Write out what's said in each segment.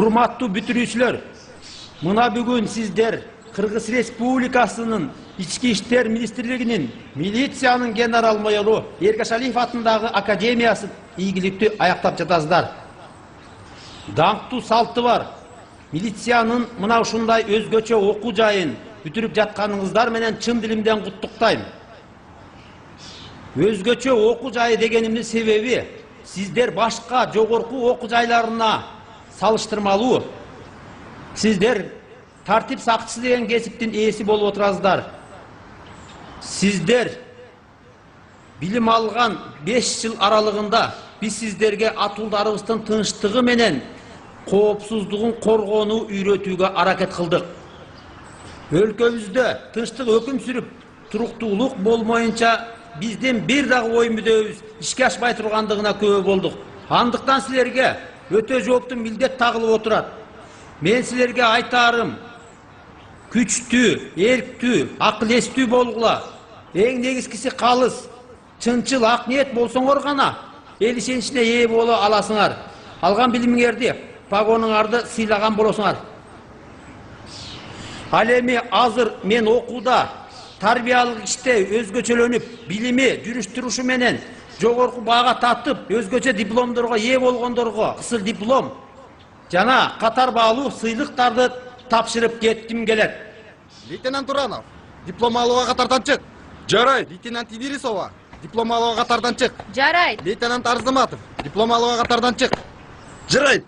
Урматтуу бүтүрүүчүлөр, мына бүгүн сиздер Кыргыз Республикасынын Ички иштер министрлигинин милициянын генерал-майору Эргашалиев атындагы академиясын ийгиликтүү аяктап жатасыздар. Даңктуу салты бар. Милициянын мына ушундай өзгөчө окуу жайын бүтүрүп жатканыңыздар менен чын дилимден куттуктайм. Өзгөчө окуу жайы дегенимдин себеби сиздер башка жогорку окуу жайларына салыштырмалуу сиздер тартип сакчысы деген кесиптин ээси болуп отурасыздар. Сиздер билим алган 5 жыл аралыгында биз сиздерге атуулдарыбыздын тынчтыгы менен коопсуздугун коргоону үйрөтүүгө аракет кылдык. Өлкөбүздө тынчтык өкүм сүрүп, туруктуулук болмоюнча биздин бир дагы ой мүдөбүз ишке ашпай тургандыгына күбө болдук. Андыктан силерге өтө жооптуу милдет тагылып отурат. Мен силерге айтарым, күчтүү, эрктүү, акыл эстүү болгула. Эң негизгиси калыс, чынчыл, ак ниет болсоңор гана эл ишеничине ээ боло аласыңар. Алган билимиңерди, погонуңарды сыйлаган болосуңар. Ал эми азыр мен окууда, тарбиялык иште өзгөчөлөнүп, билими, жүрүш-турушу менен жогорку баага татып, өзгөчө дипломдорго ээ болгондорго ысыл диплом жана катар баалуу сыйлыктарды тапшырып кетким келет. Лейтенант Туранов, диплом алууга катардан чык. Жарайт. Лейтенант Идрисова, диплом алууга катардан чык. Жарайт. Лейтенант Арзыматов, диплом алууга катардан чык. Жарайт.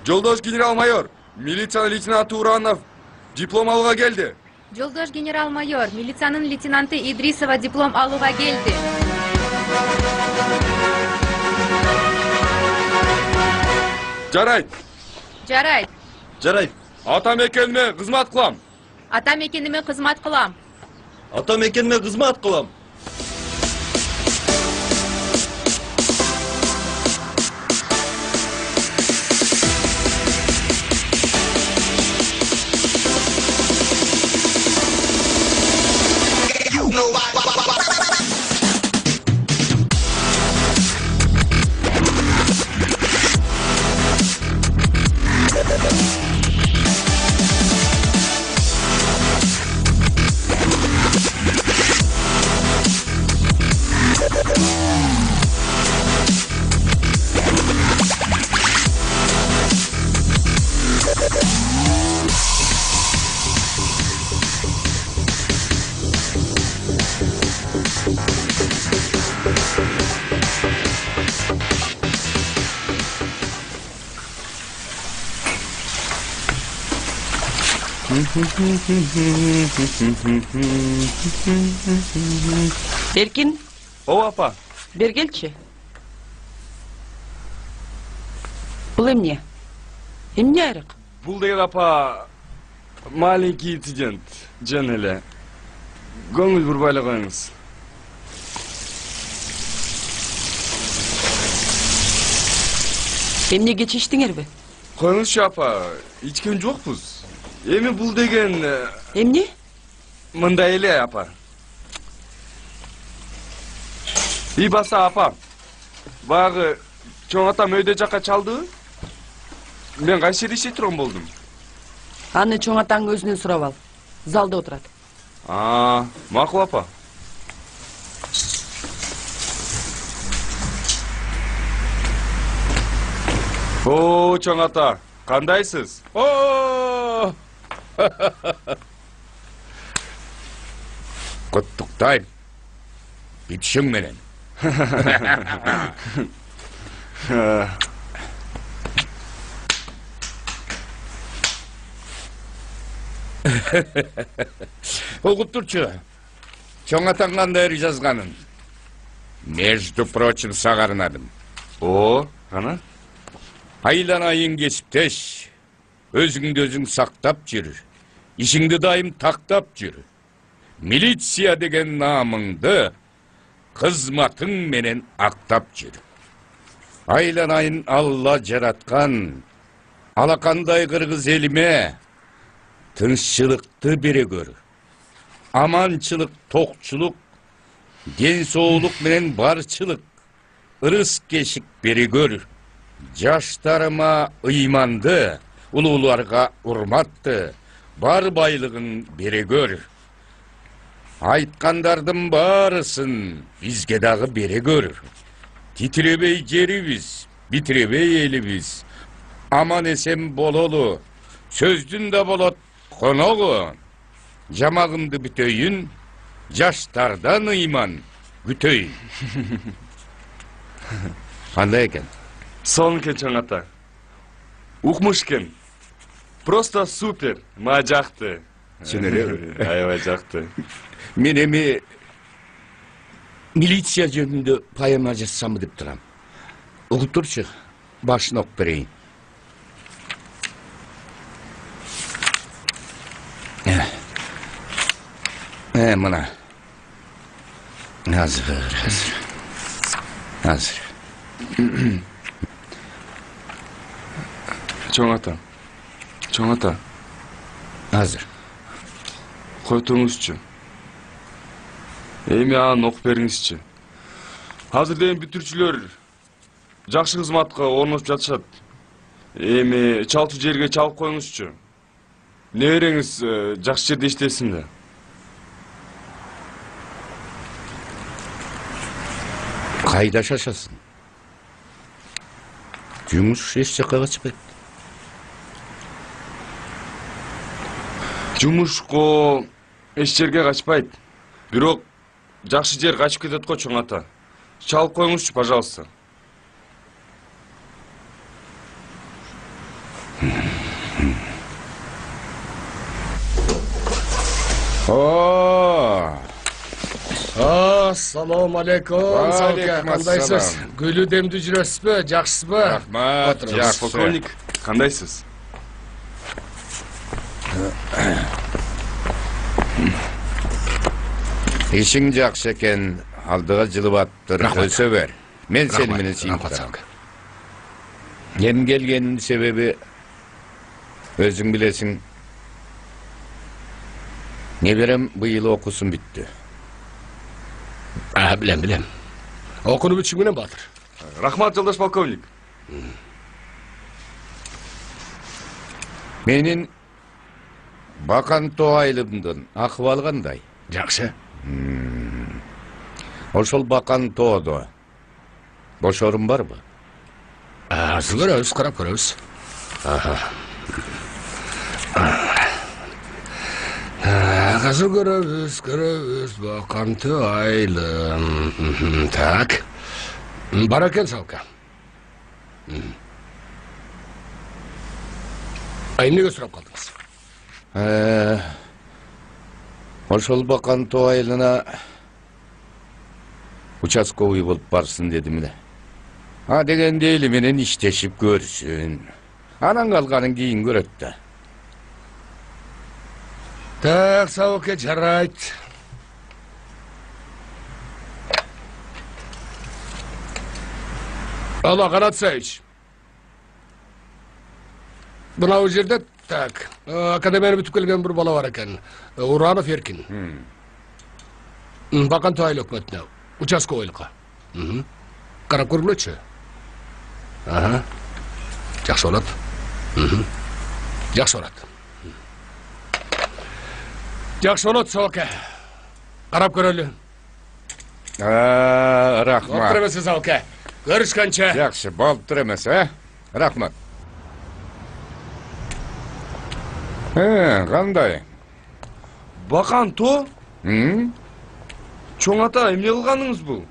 Жолдош генерал-майор, милиция лейтенанты Уранов диплом алууга келди. Жолдош генерал-майор, милициянын лейтенанты Идрисова диплом алууга келди. Жарайт. Жарайт. Жарайт. Атамекениме кызмат кылам. Атамекениме кызмат кылам. Атамекениме кызмат кылам. Эркин, Ооба апа. бер келчи. Бул эмне? Эмне айрык? Бул деген апа маленький инцидент. Жөн эле. Көңүл бурбайлы коюңуз. Эмне кечиштиңерби? Коюңузчу апа, ичкен жокпуз. Эми бул деген Эмне? мындай эле апа. И баса апа. Багы чоң атам өйдө жакка чалдыбы? Мен кайсы жерде иштей турган болдум. Аны чоң атаң өзүнөн сурап ал. Залда отурат. Макул апа. О, чоң ата, кандайсыз? О! Куттуктайм. Битишиң менен. Угуп турчу. Чоң атаң кандай жазганын. Между прочим, сагарынадым. О, ана? Айланайын кесиптеш. Өзүңдү өзүң сактап жүр. Ишиңди дайым тактап жүр. Милиция деген наамыңды кызматың менен актап жүр. Айланайын Алла жараткан. Алакандай кыргыз элиме тынччылыкты бере көр. Аманчылык, токчулук, ден соолук менен барчылык, ырыс кешик бере көр. жаштарыма ыйманды, улууларга урматты, бар байлыгын бере көр. Айткандардын баарысын бизге дагы бере көр. Титиребей жерибиз, битиребей элибиз. Аман эсен бололу, сөздүн да болот коногу. Жамагымды бүтөйүн, жаштардан ыйман күтөйүн. Кандай экен? Сон экен чоң ата. Укмуш экен. Просто супер. Мага жакты. Сен эле? Аябай жакты. Мен эми милиция жөнүндө поэма жазсамбы деп турам. Угуп турчу, башын окуп берейин. Мына. Азыр. Чоң ата. Азыр. Кой туруңузчу. Эми аны окуп бериңизчи. Азыр дайым бүтүрчүлөр жакшы кызматка орношуп жатышат. Эми чалчу жерге чалып коюңузчу. Небереңиз жакшы жерде иштесин да. Кайда шашасын? Жумуш эч жакка качпайт. Жумушко эч жерге качпайт. Бирок жакшы жер качып кетет го чоң ата. Чалып коюңузчу, пожалуйста. Ассаламу алейкум. Кандайсыз? Гүлү демди жүрөсүзбү? Жакшысызбы? Рахмат, жакшы. Полковник, кандайсыз? Ишиң жакшы экен, алдыга жылып аттыр, өлсө бер. Мен сени менен сыйынтам. Эми келгенин себеби өзүң билесиң. Неберем быйыл окуусун бүттү. Билем. Окуну бүтүшүң менен батыр. Рахмат, жолдош полковник. Менин Баканто айылымдын акыбалы кандай? Жакшы. Ошол Бакантоодо бош орун барбы? Азыр көрөбүз, карап көрөбүз. Азыр көрөбүз, Баканто айылым. Так. Бар экен Салка. Эмнеге сурап калдыңыз? Ошол Баканто айылына участковый болуп барсын дедим эле. Дегенде эли менен иштешип көрсүн. Анан калганын кийин көрөт да. Так, Салка, жарайт. Ала, Канат Саевич. Мынау жерде, так, академияны бүтүп келген бір бала бар екен. Уранов Еркин. Баканто айыл өкмөтүнө, участковыйлыкка. Карап көргүлөчү. Жакшы болот. Жакшы болот. Жакшы болот, Салка. Карап көрөлү. Рахмат. Болуптур эмес, Салка. Көрүшкөнчө. Жакшы, болуптур эмес, Рахмат. Кандай? Баканто? Чоң ата, эмне кылганыңыз бул?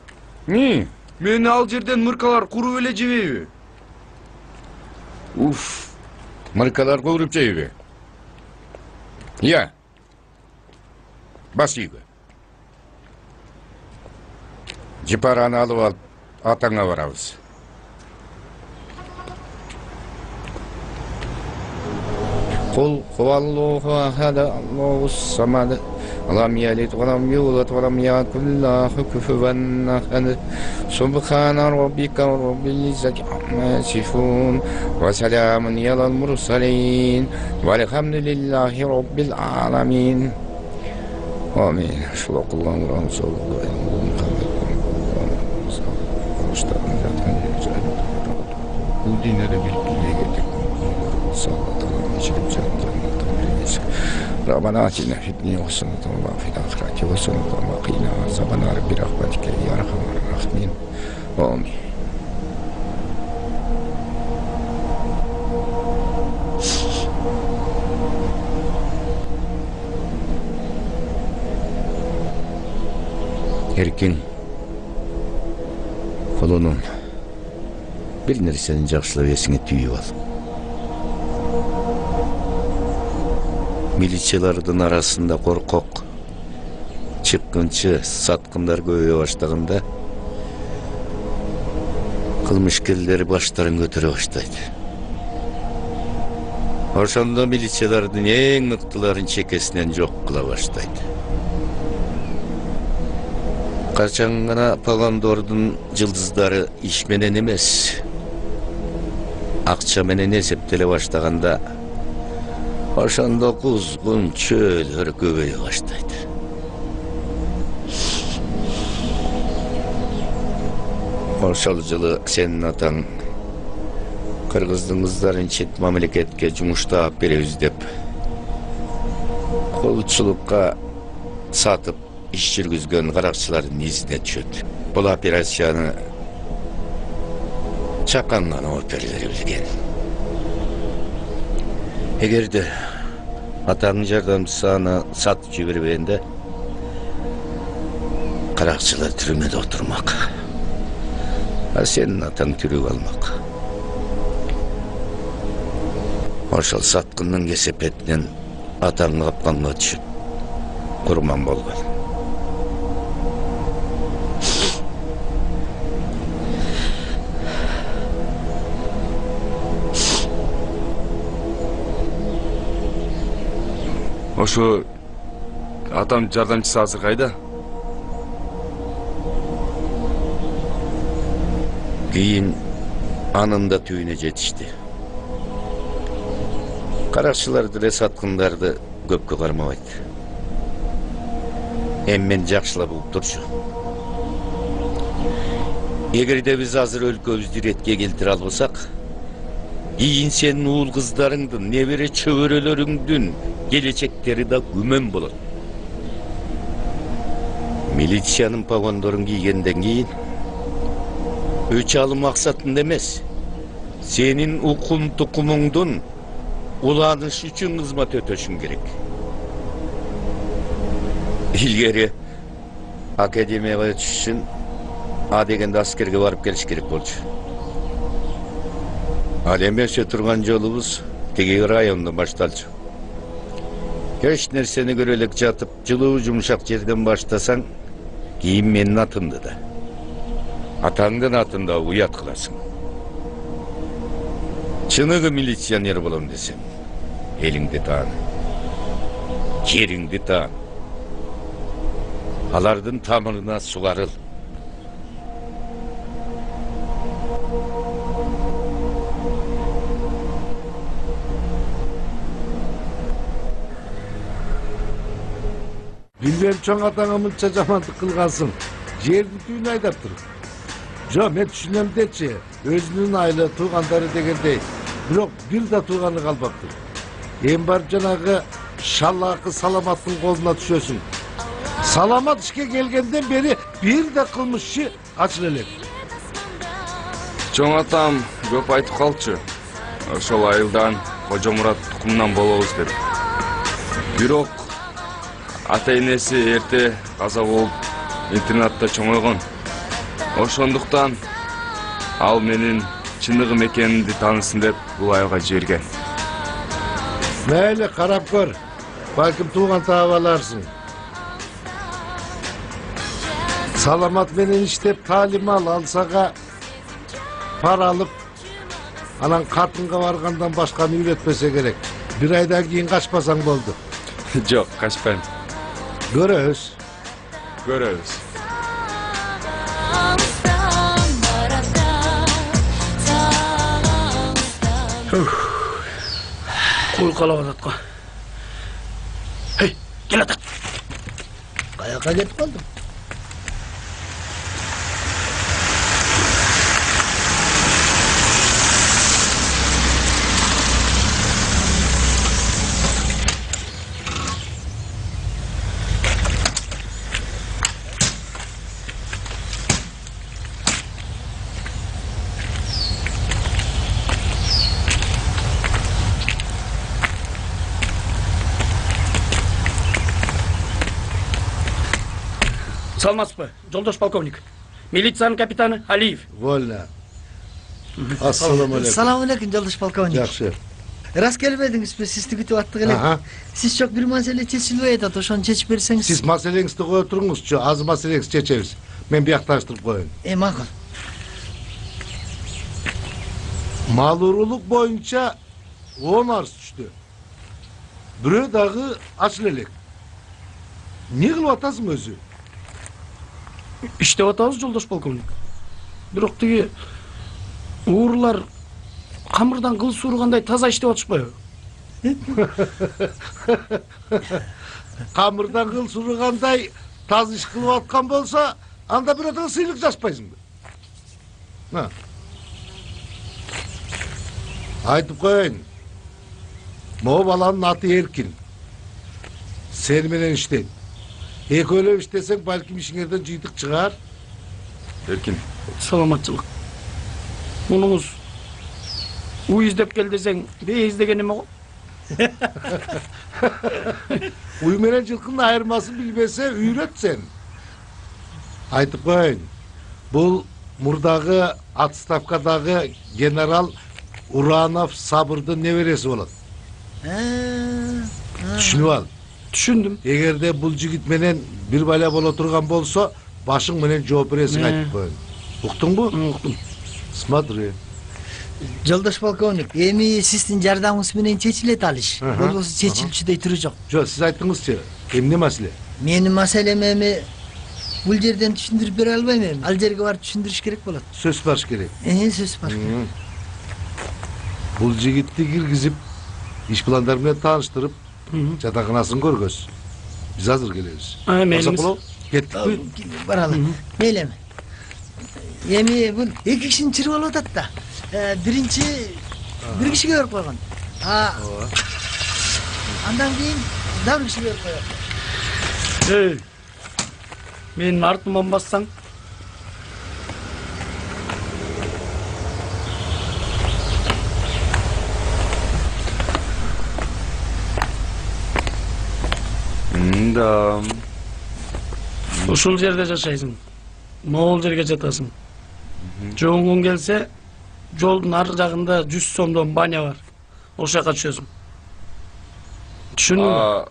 Мени ал жерден мыркалар куруп эле жебейби? Мыркалар куруп жейби? Бас ийгө. Жипараны алып алып, атаңа барабыз. Кул хуваллуху ахада Аллаху самад лам ялид ва лам юлад ва лам якун лаху куфуван ахад субхана раббика раббил иzzati amma yasifun ва саламун алал мурсалин вальхамдулиллахи раббил аламин. Амин. Шулакуллаху dinleri bilgiye geldik. Sağlıktan içerim canlarından biriniz. Rabbana atina fid dunya hasenatan ve fil ahireti hasenatan ve qina azabannar bi rahmetike ya erhamer rahimin. Amin. Erkin kolunun bir нәрсенин жакшылап эсиңе түйүп ал. Милициялардын арасында коркок, чыккынчы, саткындар көбөйө баштаганда кылмышкерлер баштарын көтөрө баштайт. Ошондо милициялардын эң мыктыларын чекесинен жок кыла баштайт. Качан гана погондордун жылдыздары иш менен эмес, акча менен эсептеле баштаганда ошондо кузгун чөөлөр көбөйө баштайт. Ошол жылы сенин атаң кыргыздын кыздарын чет мамлекетке жумуштап беребиз деп колчулукка сатып иш жүргүзгөн каракчылардын изине түшөт. Бул операцияны чаканган оперлери билген. Эгерде атаңдын жардамчысы аны сатып жибербегенде каракчылар түрмөдө отурмак. А сенин атаң тирүү калмак. Ошол саткындын кесепетинен атаң капканга түшүп курман болгон. Ошо атам жардамчысы азыр кайда? Кийин анын да түйүнө жетишти. Каракчылар деле саткындарды көпкө кармабайт. Мен жакшылап угуп турчу. Эгерде биз азыр өлкөбүздү иретке келтире албасак, кийин сенин уул кыздарыңдын, небере чөбөрөлөрүңдүн келечектери да күмөн болот. Милициянын погондорун кийгенден кийин өч алым максатында эмес, сенин укум тукумуңдун уланышы үчүн кызмат өтөшүң керек. Илгери академияга өтүш үчүн А дегенде аскерге барып келиш керек болчу. Ал эми өсө турган жолубуз тиги райондон башталчу. Эч нерсени көрө элек жатып, жылуу жумшак жерден баштасаң, кийин менин атымды да, атаңдын атын да уят кыласың. Чыныгы милиционер болом десең, элиңди таан, жериңди таан, алардын тамырына сугарыл. Билбейм, чоң атаңа мынча жамандык кылгансың, жерди түйүн айдап тур. Жо, мен түшүнөм дечи, өзүнүн айла туугандары дегендей, бирок бир да тууганы калбаптыр. Эң бар жанагы шалаакы Саламаттын колуна түшөсүң. Саламат ишке келгенден бери бир да кылмыш иши ачыла элек. Чоң атам көп айтып калчу. Ошол айылдан Кожомурат тукумунан болобуз деп. Бирок ата-энеси эрте каза болуп интернатта чоңойгон. Ошондуктан ал менин чыныгым экенимди таанысын деп бул айылга жиберген. Мейли, карап көр. Балким тууган таап аларсың. Саламат менен иштеп таалим алсага пара алып, анан катынга баргандан башканы үйрөтпөсө керек. Бир айдан кийин качпасаң болду. Жок, качпайм. Көрөбүз. Көрөбүз. Кулкалап атат го. Hey, кел атат. Каяка кетип калдым? Саламатсызбы, жолдош полковник. Милициянын капитаны Алиев. Вольно. Ассаламу алейкум. Салам алейкум, жолдош полковник. Жакшы. Рас келбедиңизби? Сизди күтүп аттык эле. Сиз чок бир маселе чечилбей атат, ошону чечип берсеңиз. Сиз маселеңизди коюп туруңузчу, азыр маселеңизди чечебиз. Мен биякташтырып коеюн. Макул. Мал уруулук боюнча 10 арыз түштү. Бирөө дагы ачыл элек. Не кылып атасың өзү? Иштеп атабыз, жолдош полковник. Бирок тиги уурлар камырдан кыл суургандай таза иштеп атышпайбы? Камырдан кыл сургандай таза иш кылып аткан болсо, анда бирөөдөн сыйлык жазбайсыңбы? Айтып коеюн. Могу баланын аты Эркин. Сени менен иштейт. Экөөлөп иштесең, балким ишиңерден жыйдык чыгар. Эркин. Саламатчылык. Мунуңуз үй издеп кел десең, бей издеген эме го? Уй менен жылкынын айырмасын билбесе, үйрөт сен. Айтып коеюн. Бул мурдагы отставкадагы генерал Уранов Сабырдын небереси болот. Түшүнүп ал. Түшүндүм. Эгерде бул жигит менен бир бала боло турган болсо, башың менен жооп бересиң, айтып коеюн. Уктуңбу? Уктум. Смотри. Жолдош полковник, эми сиздин жардамыңыз менен чечилет ал иш. Болбосо чечилчүдөй туру жок. Жок, сиз айттыңызчы. Эмне маселе? Менин маселем эми бул жерден түшүндүрүп бере албайм эми. Ал жерге барып түшүндүрүш керек болот. Сөз барыш керек. Сөз бар. Бул жигитти киргизип, иш пландар менен тааныштырып, жатаканасын көргөз. Биз азыр келебиз. Мейлиңиз. Кеттикпи? Баралы. Мейлем. Эми бул эки кишинин чыры болуп атат да. Биринчи бир кишиге берип койгон. Андан кийин дагы бир кишиге берип койгон. Менин артыман бассаң. Да. Ушул жерде жашайсың. Могул жерге жатасың. Жолуң келсе, жолдун ар жагында 100 сомдон баня бар. Ошол жака түшөсүң. Түшүндүңбү?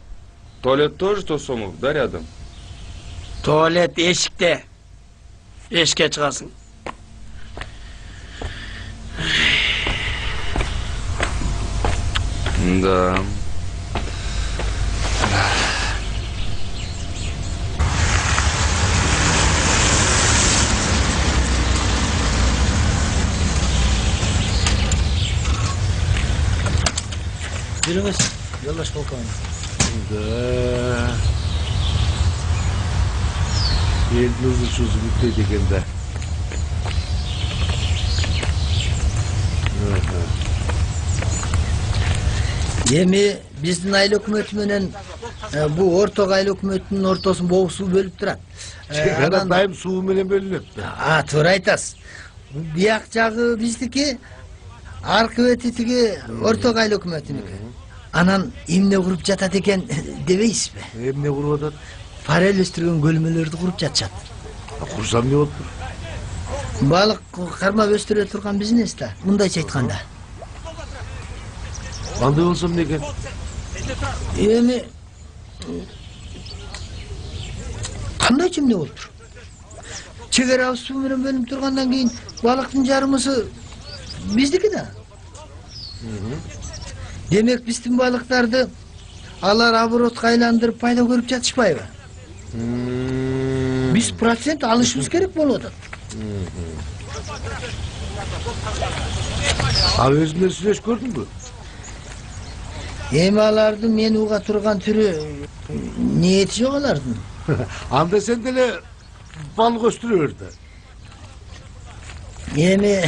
Туалет тоже 100 сомов, да, рядом? Туалет эшикте. Эшикке чыгасың. Да. Жүрүңүз, жолдош полковник. Элдин ызычуусу бүтпөйт экен да. Эми биздин айыл өкмөтү менен бул орток айыл өкмөтүнүн ортосун богу суу бөлүп турат. Чек ара дайым суу менен бөлүнөт да. Туура айтасыз. Бияк жагы биздики, аркы бети тиги орток айыл өкмөтүнүкү. Анан эмне куруп жатат экен дебейсизби? Эмне куруп атат? Форель өстүргөн көлмөлөрдү куруп жатышат. Курсам эмне болуптур? Балык кармап өстүрө турган бизнес да, мындайча айтканда. Андай болсо эмне экен? Эми кандайча эмне болуптур? Чек арабыз суу менен бөлүнүп тургандан кийин балыктын жарымысы биздики да. Демек биздин балыктарды алар оборотко айландырып пайда көрүп жатышпайбы? Биз процент алышыбыз керек болуп атат. Өзүңөр сүйлөшүп көрдүңбү? Эми алардын мен уга турган түрү ниети жок алардын. Анда сен деле балык өстүрө бер да. Эми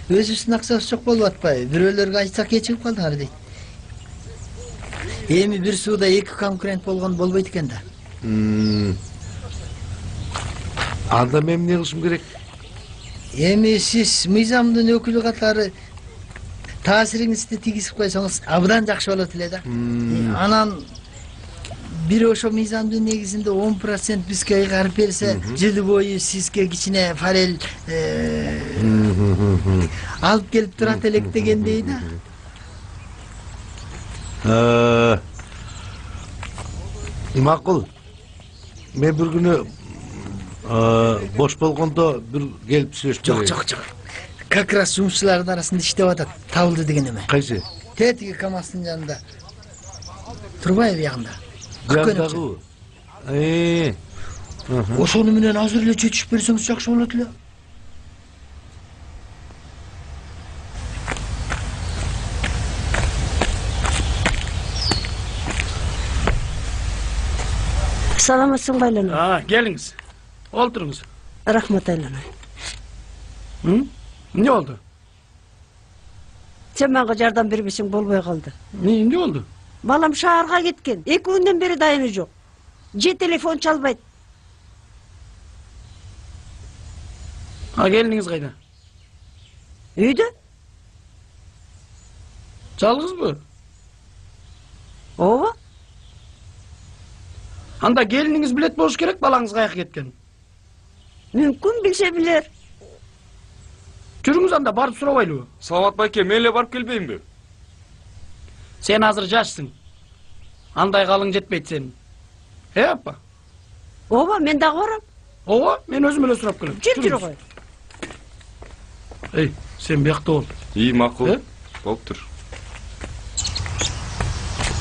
өзүбүздүн акчабыз жок болуп атпайбы? Бирөөлөргө айтсак кечигип калдыңар дейт. Эми бир сууда эки конкурент болгон болбойт экен да. Анда мен эмне кылышым керек? Эми сиз мыйзамдын өкүлү катары таасириңизди тийгизип койсоңуз абдан жакшы болот эле да. Анан бир ошо мыйзамдын негизинде 10% бизге ыйгарып берсе, жыл бою сизге кичине форель алып келип турат элек дегендей да. Макул. Мен бир күнү бош болгондо бир келип сүйлөшүп Жок. Как раз жумушчулардын арасында иштеп атат. Табылды деген эме. Кайсы? Тетиги КамАЗдын жанында. Турбай биягында. Жандагы. Ошону менен азыр эле чечип берсеңиз жакшы болот эле. Саламатсың байлана. Келиңиz. Олтуруңуз. Рахмат айлана. Не oldu? Сен мага жардам бербесең болбой калды. Не oldu? Балам шаарга кеткен. 2 күндөн бери дайыны жок. Же телефон чалбайт. Келиңиz кайда? Үйдө? Жалгызбы? Ооба. Анда келиниңиз билет болуш керек, балаңыз каяка кеткен. Мүмкүн билсе билер. Жүрүңүз анда барып сурабайлыбы? Саламат байке, мен эле барып келбейинби? Сен азыр жашсың. Андай калың жетпейт сенин. Апа? Ооба, мен дагы барам. Ооба, мен өзүм эле сурап келем. Жүр кой. Эй, сен биякта бол. Макул. Болуптур.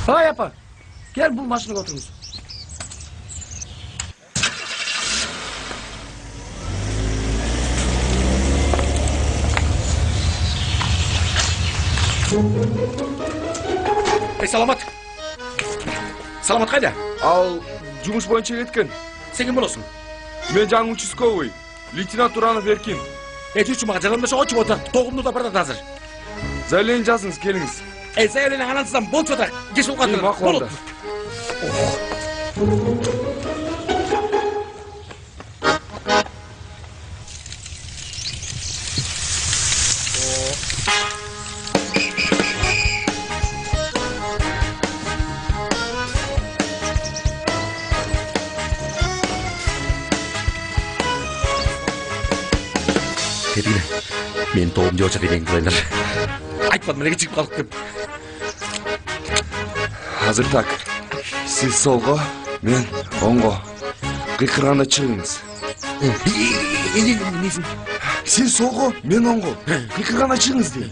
Ай апа, кел бул машинага отуруңуз. Саламат. Саламат кайда? Ал жумуш боюнча кеткен. Сен ким болосуң? Мен жаңы участковый, лейтенант Туранов Эркин. Эти мага жалгамдашып очуп отур. Тогумду да барат азыр. Заявление жазыңыз, келиңиз. Заявление анансыздан болуп жатат. Кеш болгон. Макул. Мен тоғым деп очат экен кылайлар. Айтпадым эле чыгып калдык деп. Азыр так. Сиз солго, мен оңго. Кыйкырганда чыгыңыз. Эмнесин? Сиз солго, мен оңго. Кыйкырганда чыгыңыз дейм.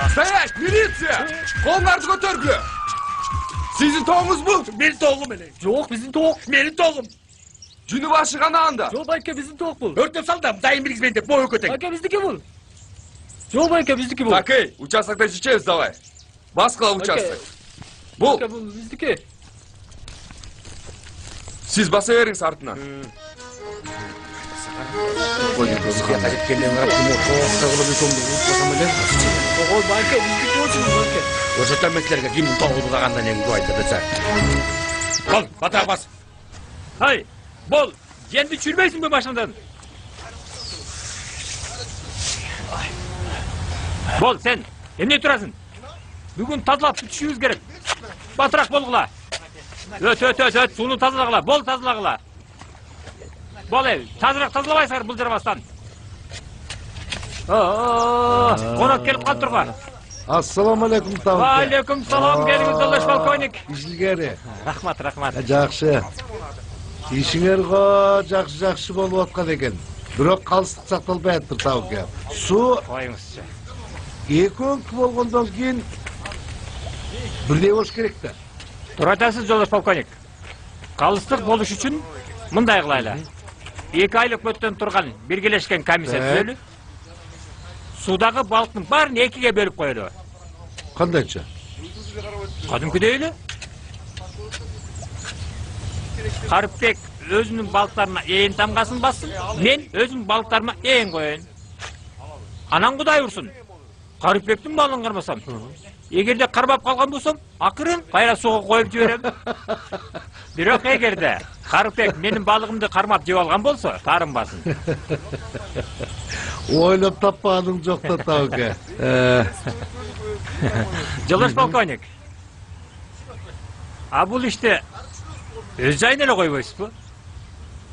Стоять, милиция! Колуңарды көтөргүлө. Сиздин тоғуңуз бул? Менин тоғум эле. Жок, биздин тоғ. Менин тоғум. Жүнү башы гана анда. Жок байке, биздин тоғ бул. Өртөп салдым, дайым билгизбейин деп бой көтөң. Байке, биздики бул. Жок байке, биздики бул. Так, эй, участокта жичебиз давай. Баскыла участок. Бул. Байке, бул биздики. Сиз баса бериңиз артынан. Ой, байке, биздики болсун, байке. Көрсөтөмөктөргө кимдин тоғу булагандан эми көп айтат десе. Бол, батак бас. Hay, bol, kendi çürmeysin bu başından. Bol sen, emne durasın? Bugün tazalap bütüşüyüz gerek. Batırak bolgula. Öt, sunu tazalagıla, bol tazalagıla. Bol ev, tazalabaysan bıldırmastan. Konak gelip kaltırma. Assalamu alaikum tavuk. Aleyküm salam, geliniz Dalaş Balkonik. İşilgeri. Rahmat. Жақсы. Ишиңер го жакшы болуп аткан экен. Бирок калыстык сакталбай атыр таук я. Суу Коюңузчу. экөөңкү болгондон кийин бирдей болуш керек да. Туура айтасыз, Жолдош полковник. Калыстык болуш үчүн мындай кылайлы. 2 айлык өттөн турган биргелешкен комиссия түзөлү. Судагы балыктын баарын 2ге бөлүп коелу. Кандайча? Кадимкидей эле. Карыпбек өзүнүн балыктарына ээн тамгасын бассын, мен өзүмдүн балыктарыма ээн коеюн. Анан Кудай урсун. Карыпбектин балын кармасам. Эгерде кармап калган болсом, акырын кайра суга коюп жиберем. Бирок эгерде Карыпбек менин балыгымды кармап жеп алган болсо, таарынбасын. Ойлоп таппаның жоқ та тауке. Жолдош полковник. А бул иште өз жайына эле койбойсузбу?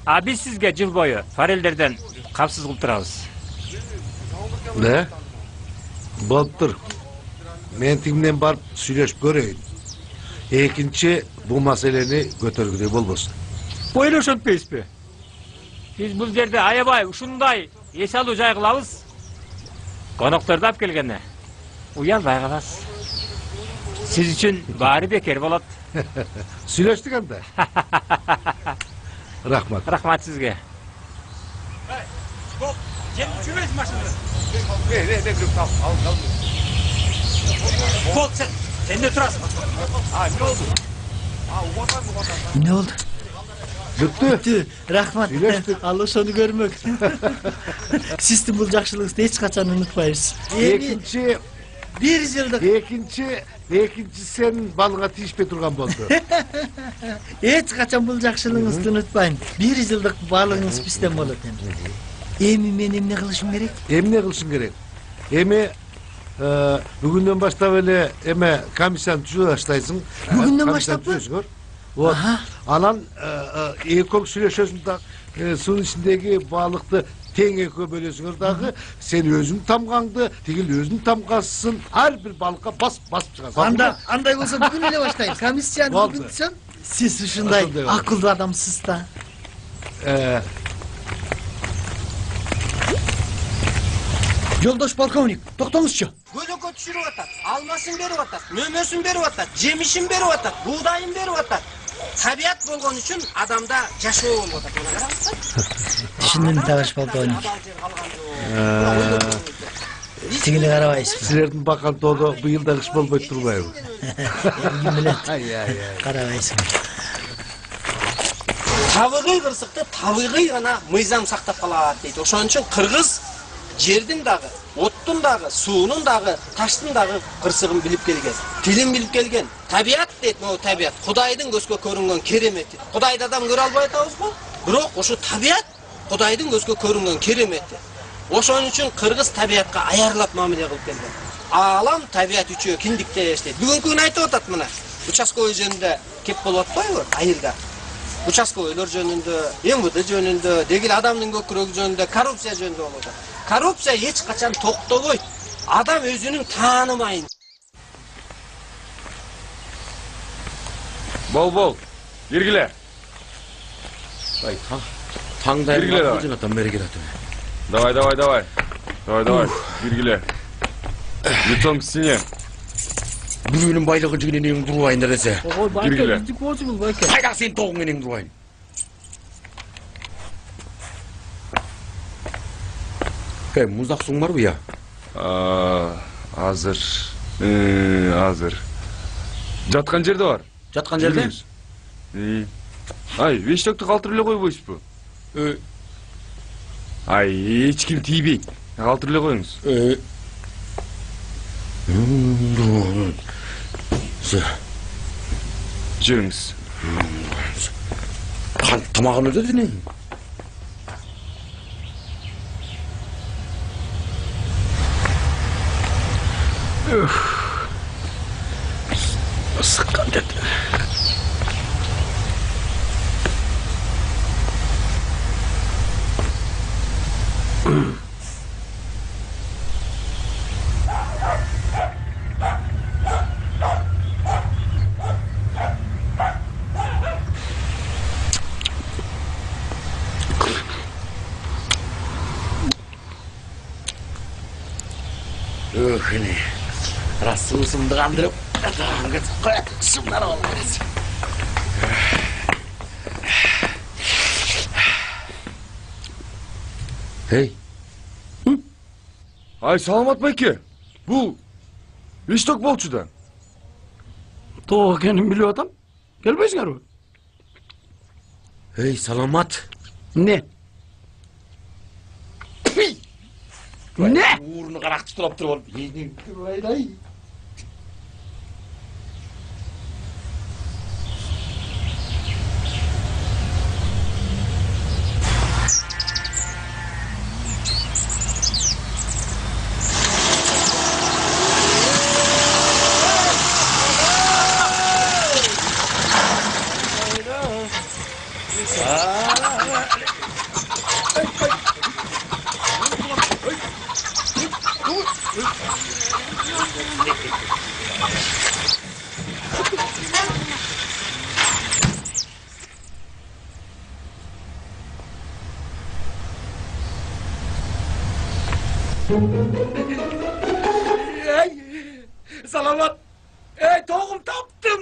А биз сизге жыл бою форелдерден капсыз кылып турабыз. Ne? Болуп тур. Мен тигинен барып сүйлөшүп көрөйүн. Экинчи бул маселени көтөргүдөй болбосун. Бойло ошентпейсизби? Биз бул жерде аябай ушундай эс алуу жай кылабыз. Конокторду алып келгенде уялбай каласыз. Сиз үчүн баары бекер болот. Сүйлөштүк анда. Рахмат. Рахмат сизге. Кол, sen de turasın. Ne oldu? Ne oldu? Бүттү. Рахмат. Ал ошону көрмөк. Сиздин бул жакшылыгыңызды эч качан унутпайбыз. Экинчи бир жылдык. Экинчи сен балыга тийишпей турган болду. Эч качан бул жакшылыгыңызды унутпайм. Бир жылдык балыгыңыз бизден болот эми. Эми мен эмне кылышым керек? Эмне кылышың керек? Эми бүгүндөн баштап эле эме комиссияны түзүп баштайсың. Бүгүндөн баштаппы? Вот. Анан экөө сүйлөшөсүң да суунун ичиндеги балыкты тең экөө бөлөсүңөр дагы, сен өзүң тамгаңды, тигил өзүң тамгасың, ар бир балыкка басып чыгасың. Андай болсо бүгүн эле баштайм. Комиссияны бүгүн түзөм. Сиз ушундай акылдуу адамсыз да. Жолдош полковник, токтоңузчу. Көлөкө түшүрүп атат, алмасын берип атат, мөмөсүн берип атат, жемишин берип атат, буудайын берип атат. Табият болгон үчүн адамда жашоо болуп атат. Мына караңызчы. Түшүндүм, товарищ полковник. Тигине карабайсызбы? Силердин бакан тоодо быйыл да кыш болбойт турбайбы? Ким билет? Карабайсың. Табыгый кырсыкты табыгый гана мыйзам сактап калат дейт. Ошон үчүн кыргыз жердин дагы, оттун дагы, суунун дагы, таштын дагы кырсыгын билип келген. Тилин билип келген. Табият дейт, могу табият. Кудайдын көзгө көрүнгөн керемети. Кудайды адам көрө албай атабызбы? Бирок ошо табият Кудайдын көзгө көрүнгөн керемети. Ошон үчүн кыргыз табиятка аярлап мамиле кылып келген. Алам табият үчөө киндикте эштейт. Бүгүнкү айтып атат мына. Участковый жөнүндө кеп болуп атпайбы? Айылда. Участковыйлар жөнүндө, МВД жөнүндө, дегил адамдын көкүрөгү жөнүндө, коррупция жөнүндө болуп атат. Коррупция эч качан токтобойт. Адам өзүнүн таанымайын. Бол, бергиле. Ай, таңдай жынатан бери келатым. Давай, бергиле. Лицом к стене. Бүгүнүн байлыгы жигинен эң турбайын десе. Бергиле. Кайда сен тоғың эң турбайын. Муздак суң барбы я? Азыр. Жаткан жерде бар. Жаткан жерде? Ай, бештөктү калтырып эле койбойсузбу? Ай, эч ким тийбейт. Калтырып эле коюңуз. Жүрүңүз. Тамагын өдөдүн. Sıkkan dedi. Ini rasusum kandırıp angkat koyak şunlar olmaz. Hey. Ay Salamat Bayke. Bu Biştok bolçudan. Doğu kendim biliyor adam. Gelmeyiz galiba. Hey Salamat. Ne? Не? Ууруну каракчы турап туруп алып. Salamat. Toğum taptım.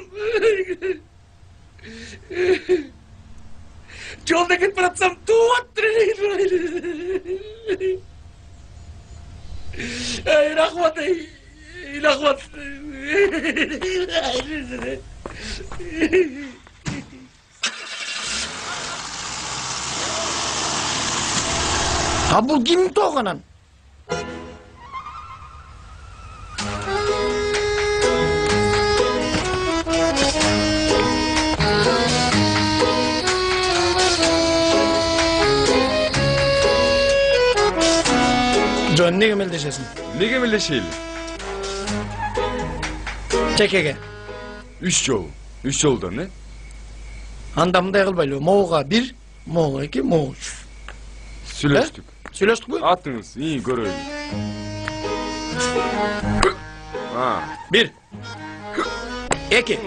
Yolda gitip bıraksam tuvat. Rahmat. Rahmat. Ha bu kim toğanan? John ne gemildeşesin? Ne gemildeşeyle? Çekege. 3 yol. 3 yolda ne? Andamda yığılbaylı. Moğuğa 1, Moğuğa 2, Moğuğa 3. Söyleştik. Söyleştik mi? Atınız, iyi görelim. 1 2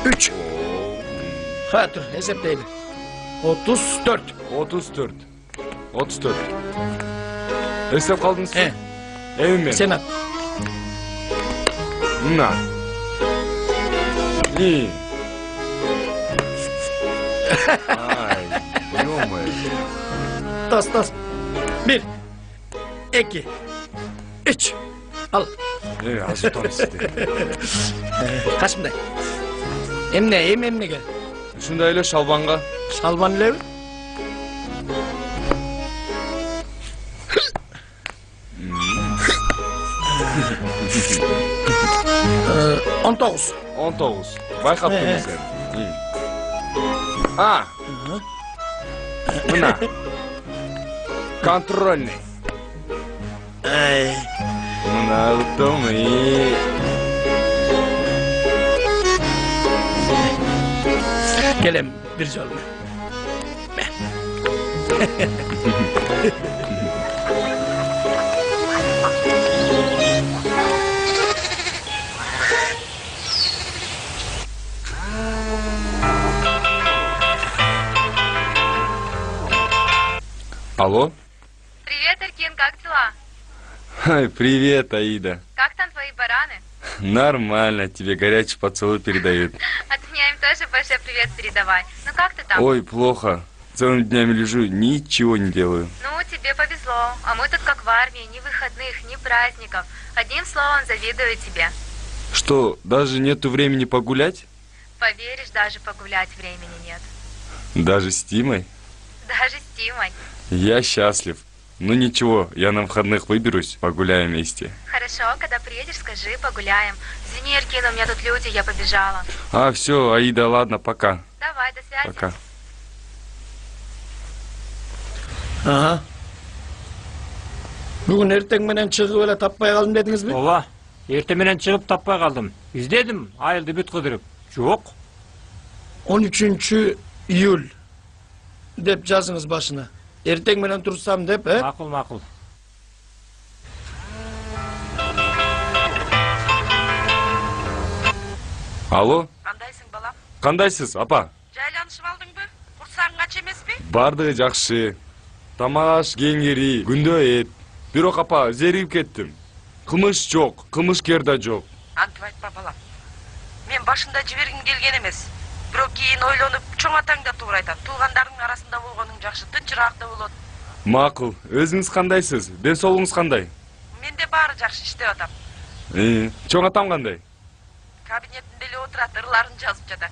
3 Ha dur hesaplayalım. 34. 34. 34. Hesap kaldınız siz? Emin mi? Sen at. Na. İyi. Ay, ё-моё. Tas. 1 2 3 Al. Az utanız işte. Kaçımda? Emne gel. Şunda öyle şalbanğa. Şalban ile mi? 19. 19. Bayqaptım sen. İyi. Ha. Buna. Kontrolni. Ay. Buna uttum iyi. Gelem bir canlı. Алло? Привет, Эркин, как дела? Привет, Аида. Как там твои бараны? Нормально, тебе горячий поцелуй передают. От меня им тоже большой привет передавай. Ну как ты там? Ой, плохо. Целыми днями лежу, ничего не делаю. Ну, тебе повезло. А мы тут как в армии, ни выходных, ни праздников. Одним словом, завидую тебе. Что, даже нету времени погулять? Поверишь, даже погулять времени нет. Даже с Тимой? Даже с Тимой. Я счастлив. Ну ничего, я на выходных выберусь, погуляем вместе. Хорошо, когда приедешь, скажи, погуляем. Извини, Эркин, у меня тут люди, я побежала. А, все, Аида, ладно, пока. Давай, до связи. Пока. Aha. Bugün ertengmenen çıkıp öyle tapmaya kaldım dediniz mi? Ооба. Эртең менен чыгып таппай калдым. İzledim, айылды бүт кыдырып. Жок. 13 iyul dep жазыңыз başına. Ertengmenen tursam dep, he? Макул. Алло? Кандайсың, балам? Кандайсыз, апа? Жайланышып алдыңбы? Курсагың ач эмеспи? Бардыгы жакшы. Тамак аш кеңири, күндө эт. Бирок апа, зеригип кеттим. Кылмыш жок, кылмышкер да жок. Антип айтпа, балам. Мен башында жибергим келген эмес. Бирок кийин ойлонуп, чоң атаң да туура айтат. Туугандардын арасында болгонуң жакшы, тынчыраак да болот. Макул, өзүңүз кандайсыз? Ден соолугуңуз кандай? Менде баары жакшы, иштеп атам. Чоң атам кандай? Кабинетинде эле отурат, ырларын жазып жатат.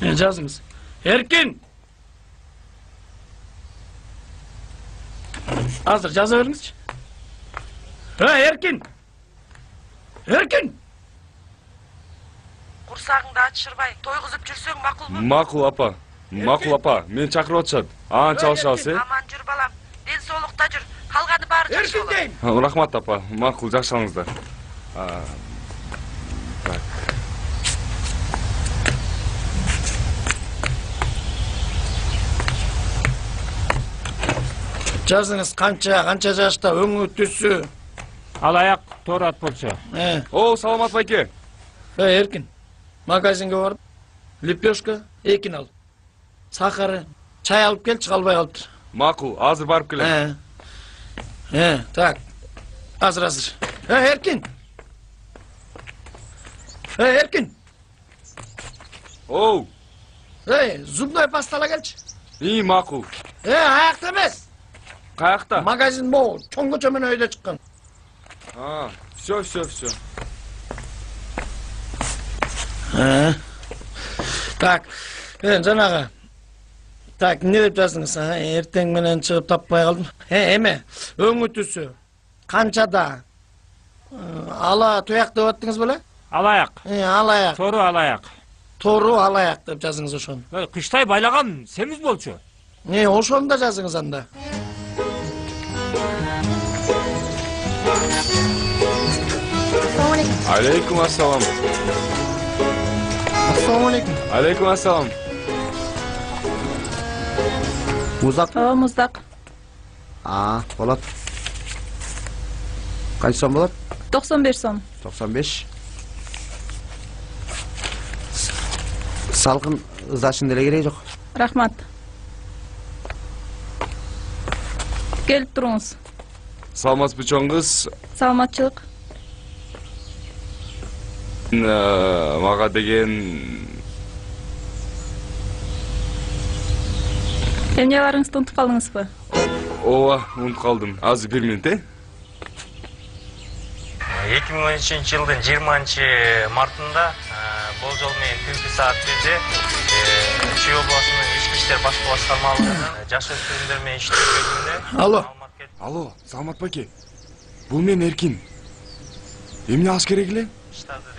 Жазыңыз. Erkin! Азыр жаза бериңизчи. Эркин. Эркин. Курсагыңды ачышырбай тойгузуп жүрсөң макулму? Макул апа. Макул апа, мен чакырып атышат. Аны чалышабыз, Аман жүр балам. Ден соолукта жүр. Калганы баары жакшы болот. Эркин дейм. Рахмат апа. Макул, жакшы алыңыздар. Так. Жазыңыз канча жашта, өңү түсү. Алаяк Торат болчу. О, саламат байке. Эркин. Магазинге барып, лепешка, экин ал. Сахары, чай алып келчи, калбай калыптыр. Макул, азыр барып келем. Так. Азыр. Эркин. Эркин. Оу. Зубной паста ала келчи. Макул. Аякта эмес. Каякта? Магазин могу, чоң көчө менен өйдө чыккан. Все. Так, жанагы. Так, эмне деп жаздыңыз? Эртең менен чыгып таппай калдым. Эме, өңү түсү. Канчада? Ала туяк деп аттыңыз беле? Алаяк. Алаяк. Тору алаяк. Тору алаяк деп жазыңыз ошону. Кыштай байлаган сemiz болчу. Ошону да жазыңыз анда. Алейкум ассалам. Ассаламу алейкум. Алейкум ассалам. Муздак? Муздак. Болот. Канча сом болот? 95 сом. 95. Салкын ызашын деле кереги жок. Рахмат. Келип туруңуз. Саламатсызбы чоң кыз? Саламатчылык. Мага деген Эмне барыңызды унутуп калдыңызбы? Ооба, унутуп калдым. Азыр 1 минут, 2013 жылдын 20 мартында болжол менен түнкү саат 1-де Чүй областынын ички иштер башкы башкармалыгынан жаш өспүрүмдөр менен иштөө бөлүмүндө. Алло, саламат байке. Бул мен Эркин. Эмне алыш керек эле?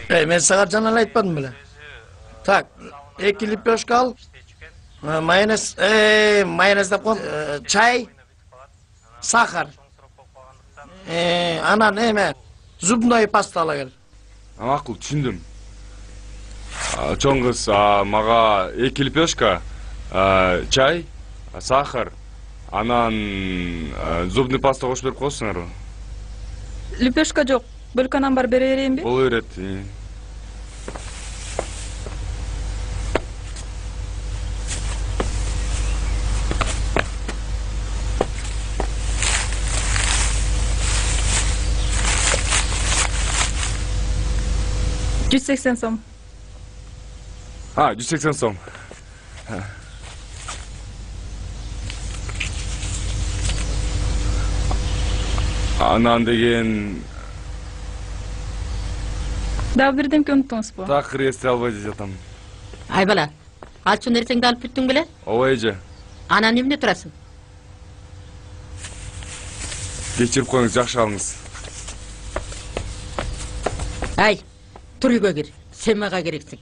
Мен сага жана эле айтпадым беле. Так, 2 лепешка ал. Майонез, майонез деп коем. Чай, сахар. Анан эме, зубной паста ала кел. Макул, түшүндүм. Чоң кыз, мага 2 лепешка, чай, сахар, анан зубный паста кошуп берип коесуңарбы? Лепешка жок. Бөлканан бар бере берейинби? Боло берет. $180 сом. 180 сом. Анан деген... Дагы бирдемке унуттуңузбу? Такыр эсте албай жатам. Ай бала, алчу нерсеңди алып бүттүң беле? Ооба эже. Анан эмне турасың? Кечирип коюңуз, жакшы алыңыз. Ай, тур үйгө кир. Сен мага керексиң.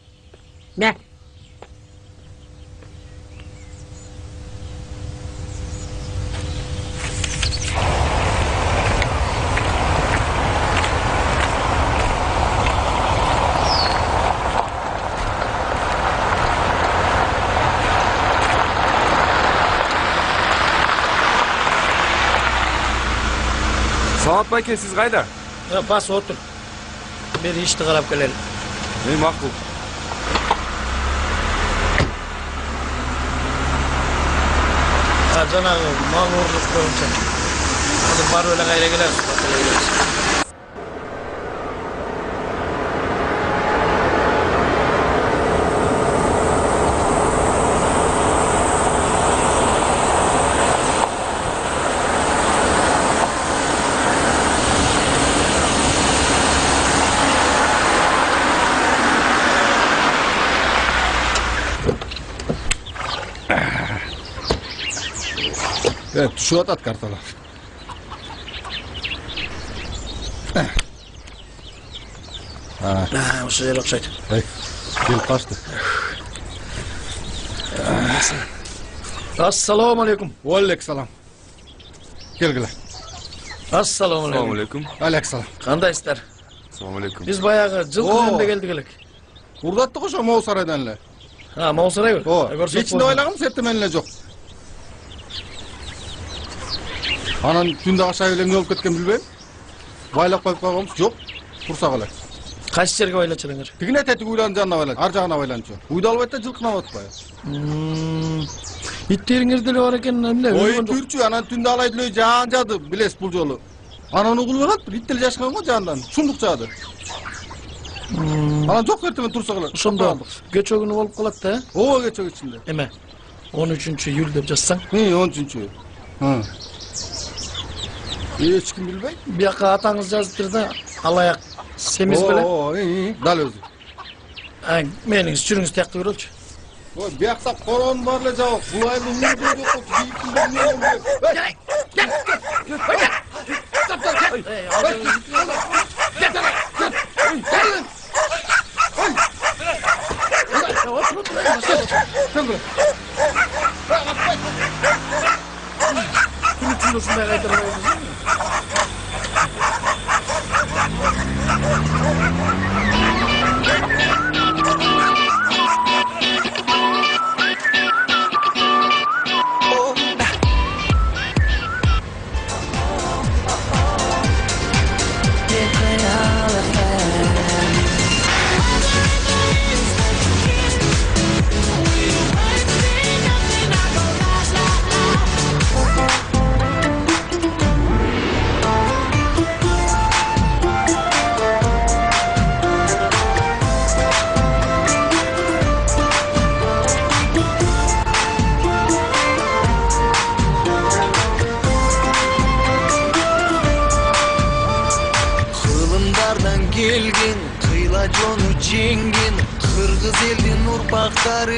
Мә. Саламат байке, сиз кайда? Бас отур. Бери ишти карап келели. Макул. Жанагы мал уруп коюнча. Азыр барып эле кайра келебиз. Түшүп атат карталар. Ошо жер окшойт. Келип калышты. Assalomu alaykum. Va alaykum. Kelgile. Assalomu alaykum. Alaykum. Kandaysizlar? Assalomu alaykum. Biz bayağı жылкы келдик элек. Урдаттык ошо Моо сарайдан эле. Моо сарайбы? Ичинде ойлогом эртемен эле жок. Анан түндө ашай эле эмне болуп кеткен билбейм. Байлап коюп койгонбуз, жок. Турсак эле. Кайсы жерге байлачылыңар? Тигине тетик уйланын жанына байлан, ар жагына байланчу. Уйдалбайт да жылкынап атпайбы? Иттериңер деле бар экен, эмне? Ой, түрчү, анан түндө алай деле жаан жады, билесиз бул жолу. Анан угулуп калат, ит деле жашкан го жаандан, шундук жаады. Анан жок эртемен турсак эле. Ошондо кечээ күнү болуп калат да? Ооба, кечээ ичинде. Эме 13-июль деп жазсаң? 13-июль. Эч ким билбейт. Бияка атаңыз жазыптыр да, алаяк семиз беле? Дал өзү. Мениңиз жүрүңүз тиякта көрөлчү. Ой, биякта корон бар эле жабык. Бул айыл умурду жок,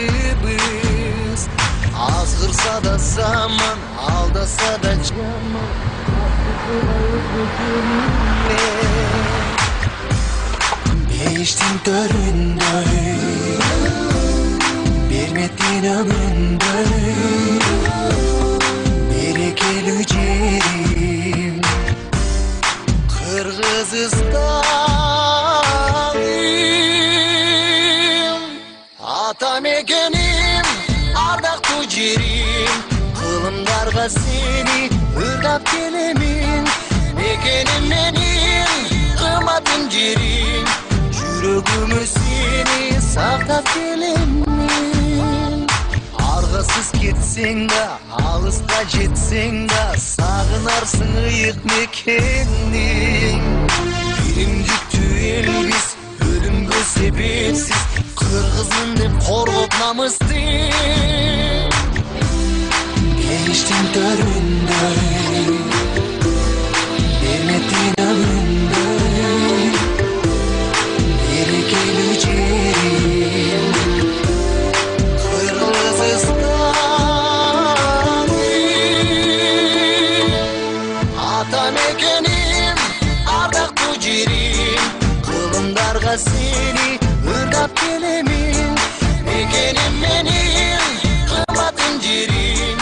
urpaqlarыбыз azg'irsa da zaman aldasa da jaman beştin törünдөй бермедин ömrünдөй берекелүү жерим Kırgızistan ata mekenim ardактуу жерим кылымдарга сени ырдап келемин мекеним менин кымбатым жерим жүрөгүмө сени сактап келемин аргасыз кетсең да алыска жетсең да сагынарсың ыйык мекениң биримдиктүү элбиз өлүмгө себепсиз кыргызмын деп коргоп намысты кештин төрүндөй бермедин ömrünдөй берекелүү жерим Kırgızistan ата мекеним ардактуу жерим кылымдарга сени ырдап келемин мекеним менин кымбатым жерим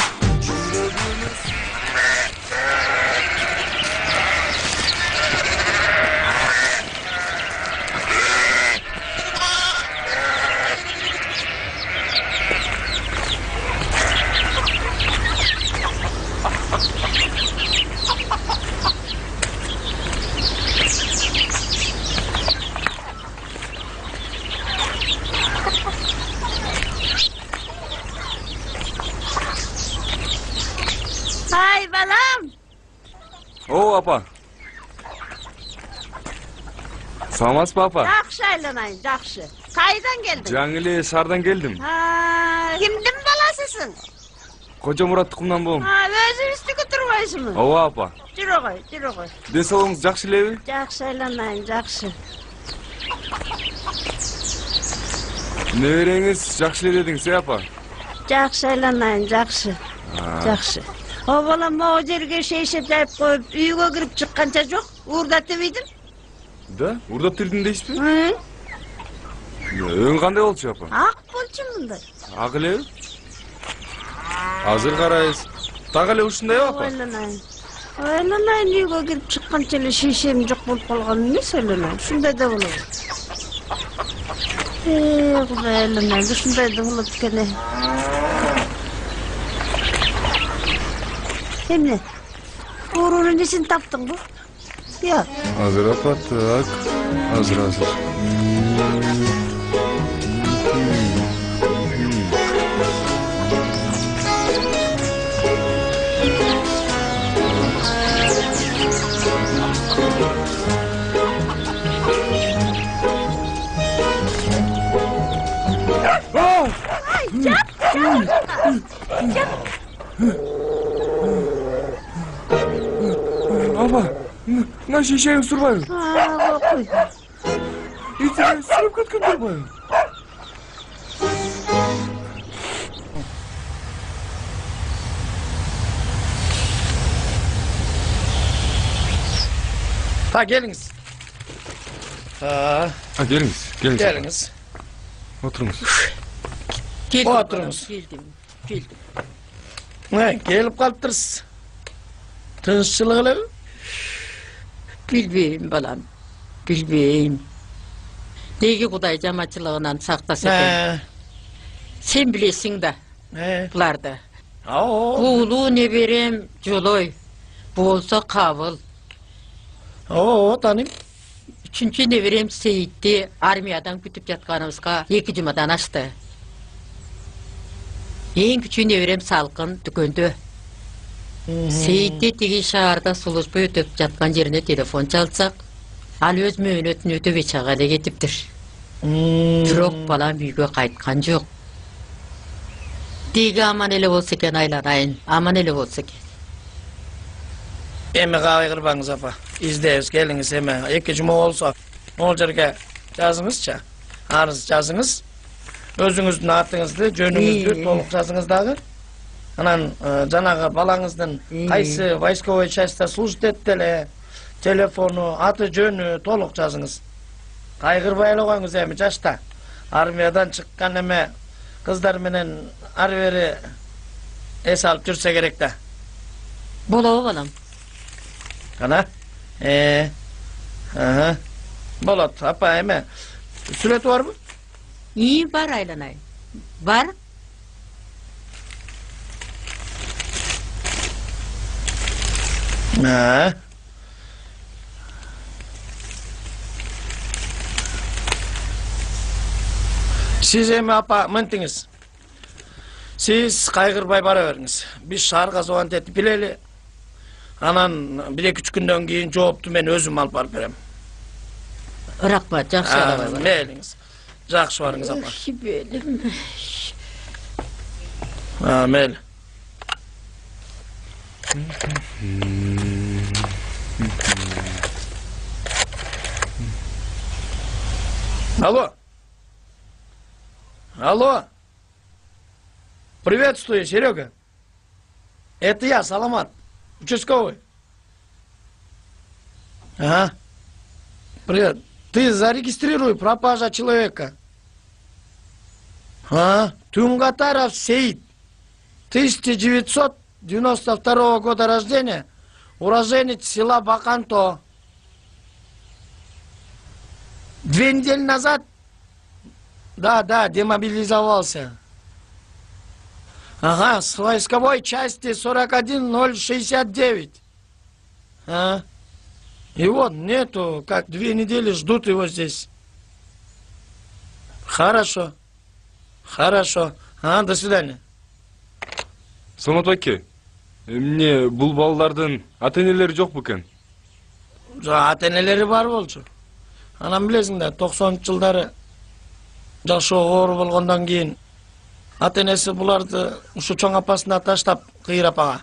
Ay balam. Oo apa. Саламатсызбы апа? Жакшы айланайын, жакшы. Кайдан келдиң? Жаңы эле шаардан келдим. Кимдин баласысың? Кожо Мурат тукумунан болом. Өзүңүздүкү турбайсыңбы? Ооба апа. Жүрө кой, жүрө кой. Ден соолугуңуз жакшы элеби? Жакшы айланайын, жакшы. Небереңиз жакшы эле дедиңиз, апа? Жакшы айланайын, жакшы. Жакшы. О балам, могу жерге шейшеп жайып коюп, үйгө кирип чыкканча жок, уурдатып ийдим. Да, урдап тирдин дейсизби? Өң кандай болчу апа? Ак болчу мындай. Ак элеби? Азыр карайбыз. Так эле ушундайбы апа? Ойланайын, үйгө кирип чыкканча эле шишем жок болуп калган эмес ойлонайын. Ушундай да болот. Кудай ойлонайын, ушундай да болот экен. Эмне? Уурунун несин таптыңбы? Yok. Hazır apa, tak. Hazır. Apa, nasıl şey sürmeyin? Okuy. Hiç sürüp katkın durmayın. Ha geliniz. Geliniz. Geliniz. Oturunuz. Oturunuz. Geldim. Ne, gelip kalıptırız. Tınışçılık öyle mi? Bilbeyim balam, bilbeyim. Neygi Kuday cemaatçılığından saktasak. Sen bilesin de, bularda. Kuğulu ne verem, joloy. Bu olsa kavul. Tanıyım. Üçüncü ne verem Seyit'ti, armiyadan kütüp yatkanımızga 2 cumadan açtı. En küçüğü ne verem Salkın, düköndü. Seyit'te tegi şaharda slujba ötüp jatkan yerine telefon çalsak, al öz möөнөтүн ötüp eçagale getiptir. Bирок balam үйгө kaytkan jok. Degi aman ele bolsa eken aylanayın, aman ele bolsa eken. Emi kayırbаңыз apa. İzdeyiz, geliniz hemen. 2 cuma olsa, ol жерге жазыңызча. Arız жазыңыз. Özünüzdün atыңызды, жөнүңүздү толук жазыңыз дагы. Анан жанагы балаңыздын кайсы войсковой частьта служит этти эле, телефону, аты жөнү толук жазыңыз. Кайгырбай эле коюңуз эми жашта. Армиядан чыккан эме кыздар менен ары бери эс алып жүрсө керек да. Болобу балам? Ana? Болот, апа эме. Сүрөтү барбы? İyi var aylanay. Var. Siz эми апа мынтиңиз. Siz кайгырбай бара бериңиз. Биз шаарга звонить этип билели. Анан 1-2 күндөн кийин жоопту мен өзүм алып барып берем. Рахмат, жакшы алабай. Мейлиңиз. Жакшы барыңыз апа. Белим. Мейли. Алло. Приветствую, Серега. Это я, Саламат, участковый. Ага. Привет. Ты зарегистрируй пропажа человека. Тунгатаров Сеид. 1992 года рождения. Уроженец села Баканто. 2 недели назад, да, демобилизовался. Ага, с войсковой части 41069. И вот нету, как 2 недели ждут его здесь. Хорошо. До свидания. Саламат байке, эмне бул балдардын ата-энелери жок бекен? Ата-энелери бар болчу. Анан билесиң да, 90-жылдары жашоо оор болгондон кийин ата-энеси буларды ушу чоң апасына таштап кыйыр апага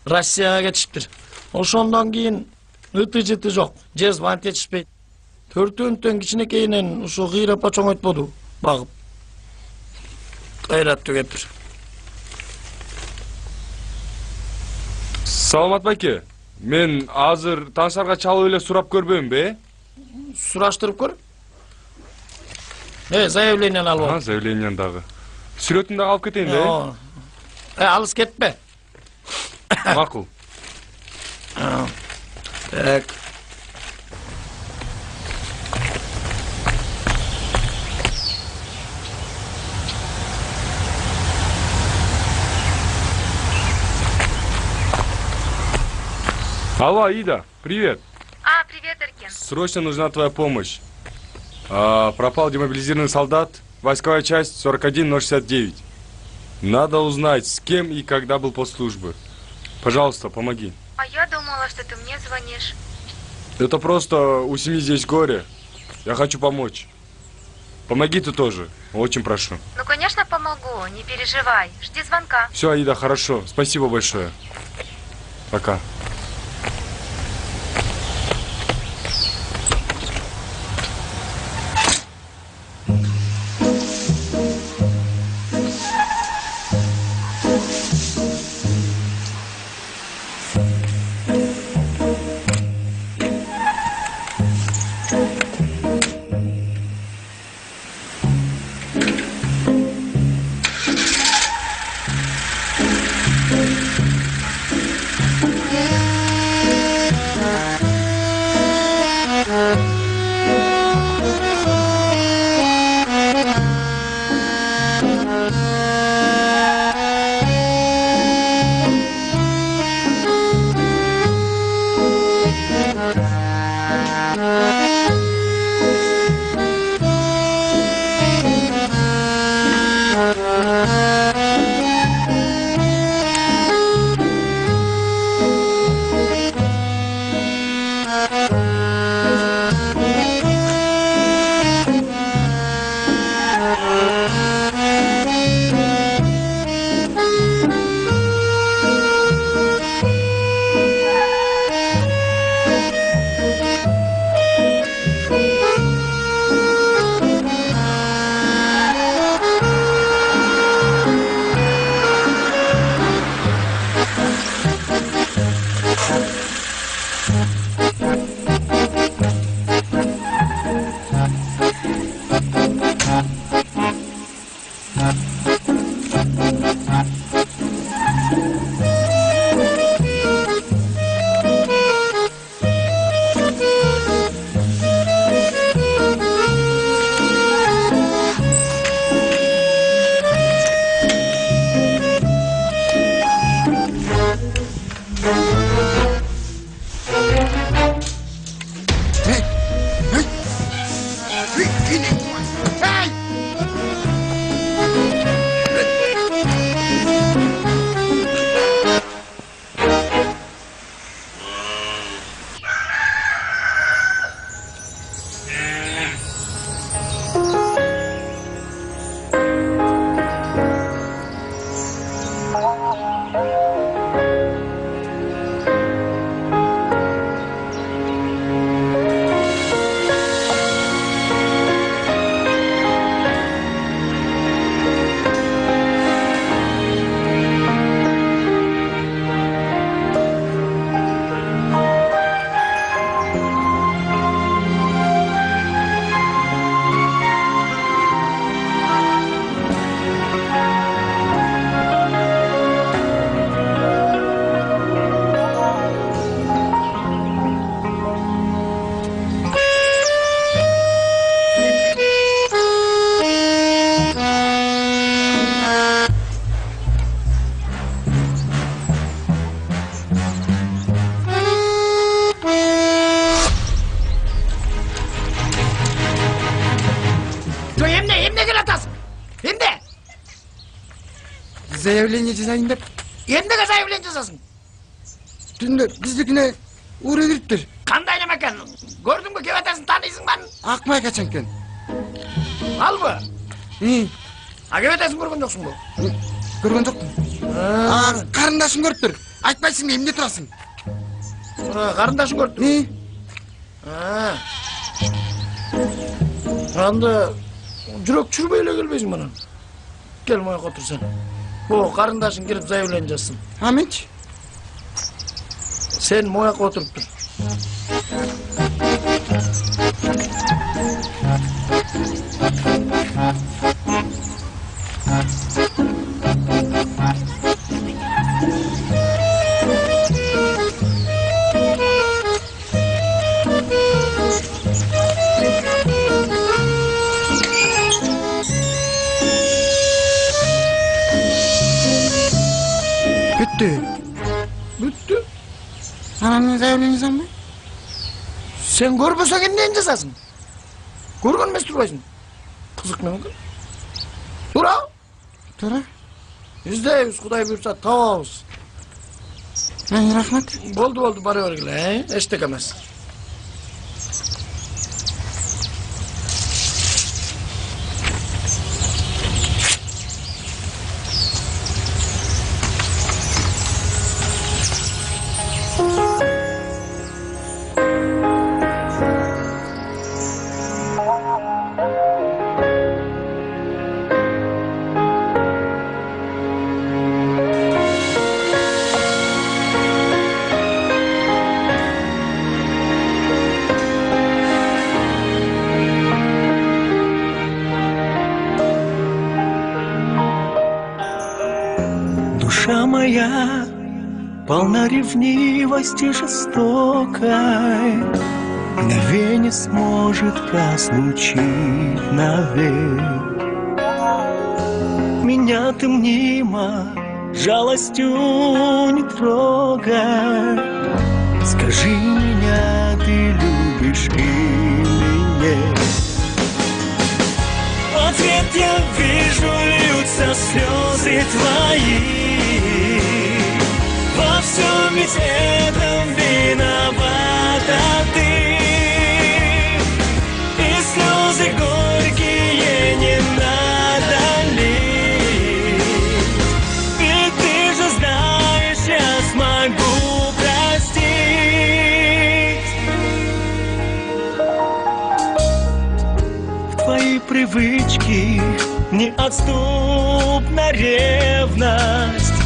Россияга кетишиптир. Ошондон кийин ыты-жыты жок, же звонить этишпейт. 4-төн кичинекейинен ушу кыйыр апа чоңойтподу багып. Кайраттуу кетир. Саламат байке, мен азыр Таңшарга чалып эле сурап көрбөймбү, сураштырып көр. Заявлениені алып ал. Заявлениені дағы. Сүретін дағы алып кетейін, Алыс кетпе. Мақұл. Так. Алло, Аида, привет. Привет, Эркен. Срочно нужна твоя помощь. Пропал демобилизированный солдат, войсковая часть 41069. Надо узнать, с кем и когда был после службы. Пожалуйста, помоги. А я думала, что ты мне звонишь. Это просто у семьи здесь горе. Я хочу помочь. Помоги ты тоже. Очень прошу. Ну, конечно, помогу. Не переживай. Жди звонка. Все, Аида, хорошо. Спасибо большое. Пока. Заявление жазайын деп. Емдеге заявление жазасың? Түнде биздикине ура кириптир. Кандай неме экен? Көрдүңбү, кеп атасың, тааныйсың ба? Акмай качан экен. Албы? Кеп атасың, көргөн жоксуң бу? Көргөн жокмун. Карындашың көрүптүр. Айтпайсың, эмне турасың? Карындашың көрүптүр? Анда жүрөк чүрбөй эле келбейсиң мына. Кел моя отур сен. О, карындашың кирип заявление жазсын. Менчи? Sen moya oturup dur. Бүттү. Анан заявление жазамбы? Sen görбөсөң эмнени жазасың? Көргөн эмес турбайсың? Кызык менен. Тура. Тура. İzdeybiz, Kuday buyursa табабыз. Рахмат. Болду, бара бергиле, эчтеке эмес. Душа моя полна ревнивости жестокой, мгновенье сможет разлучить навек. Меня ты мнимо жалостью не трогай. Скажи, меня ты любишь или нет? В ответ я вижу, льются слезы твои. Во всем ведь этом виновата ты. И слезы горькие не надо лить. Ведь ты же знаешь, я смогу простить. В твои привычки неотступна ревность.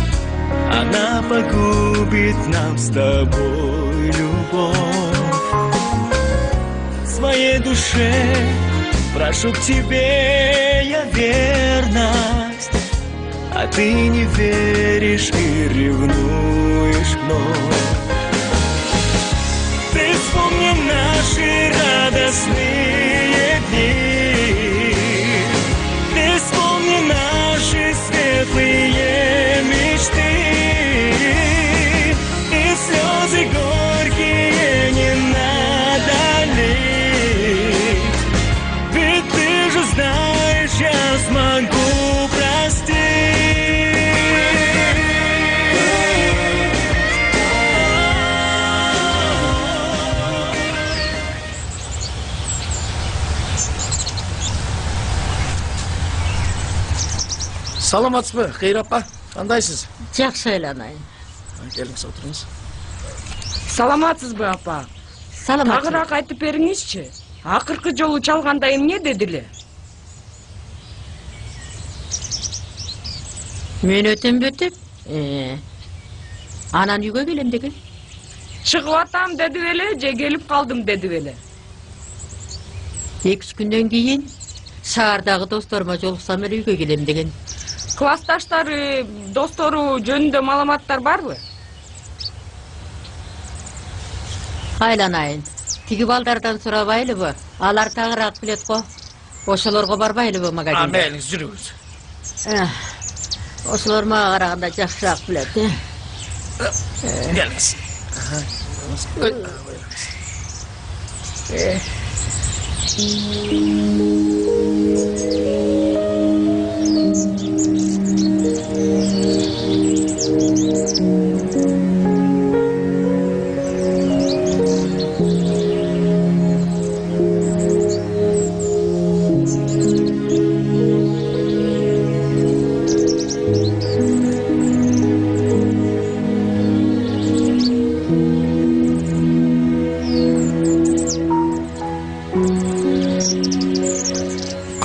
Она погубит нам с тобой любовь. В своей душе прошу к тебе я верность, а ты не веришь и ревнуешь вновь. Ты вспомни наши радостные дни. Ты вспомни наши светлые мечты. Слезы горькие не надо лить. Ведь ты же знаешь, я смогу простить. Саламатсызбы, Кайыр апа? Кандайсыз? Жакшы айланайын. Келиңиз, отуруңуз. Саламатсызбы апа? Саламатсыз. Тагыраак айтып бериңизчи. Акыркы жолу чалганда эмне дедиле? Мен өтөмбөтүп, анан үйгө келем деген. Чыгып атам деди беле, же келип калдым деди беле? 2 күндөн кийин шаардагы досторума жолуксам эле үйгө келем деген. Классташтары, достору жөнүндө маалыматтар барбы? Айланайын. Тиги балдардан сурабайлыбы? Алар тагыраак билет го. Ошолорго барбайлыбы магазинге? Мейлиңиз, жүрүңүз. Ошолор мага караганда жакшыраак билет. Келиңиз.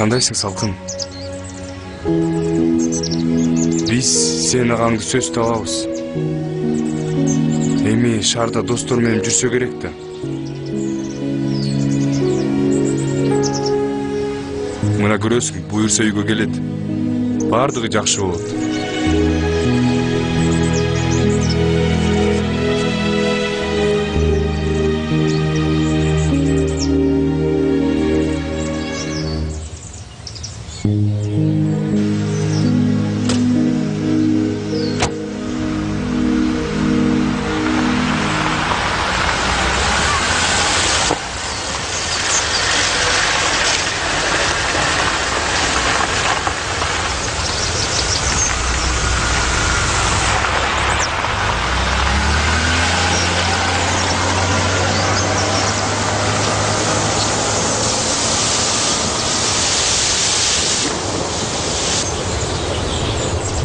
Кандайсың, Салкын? Биз сени каңды сөз табабыз. Эми шаарда достор менен жүрсө керек да. Мына көрөсүң, буюрса үйгө келет. Бардыгы жакшы болот.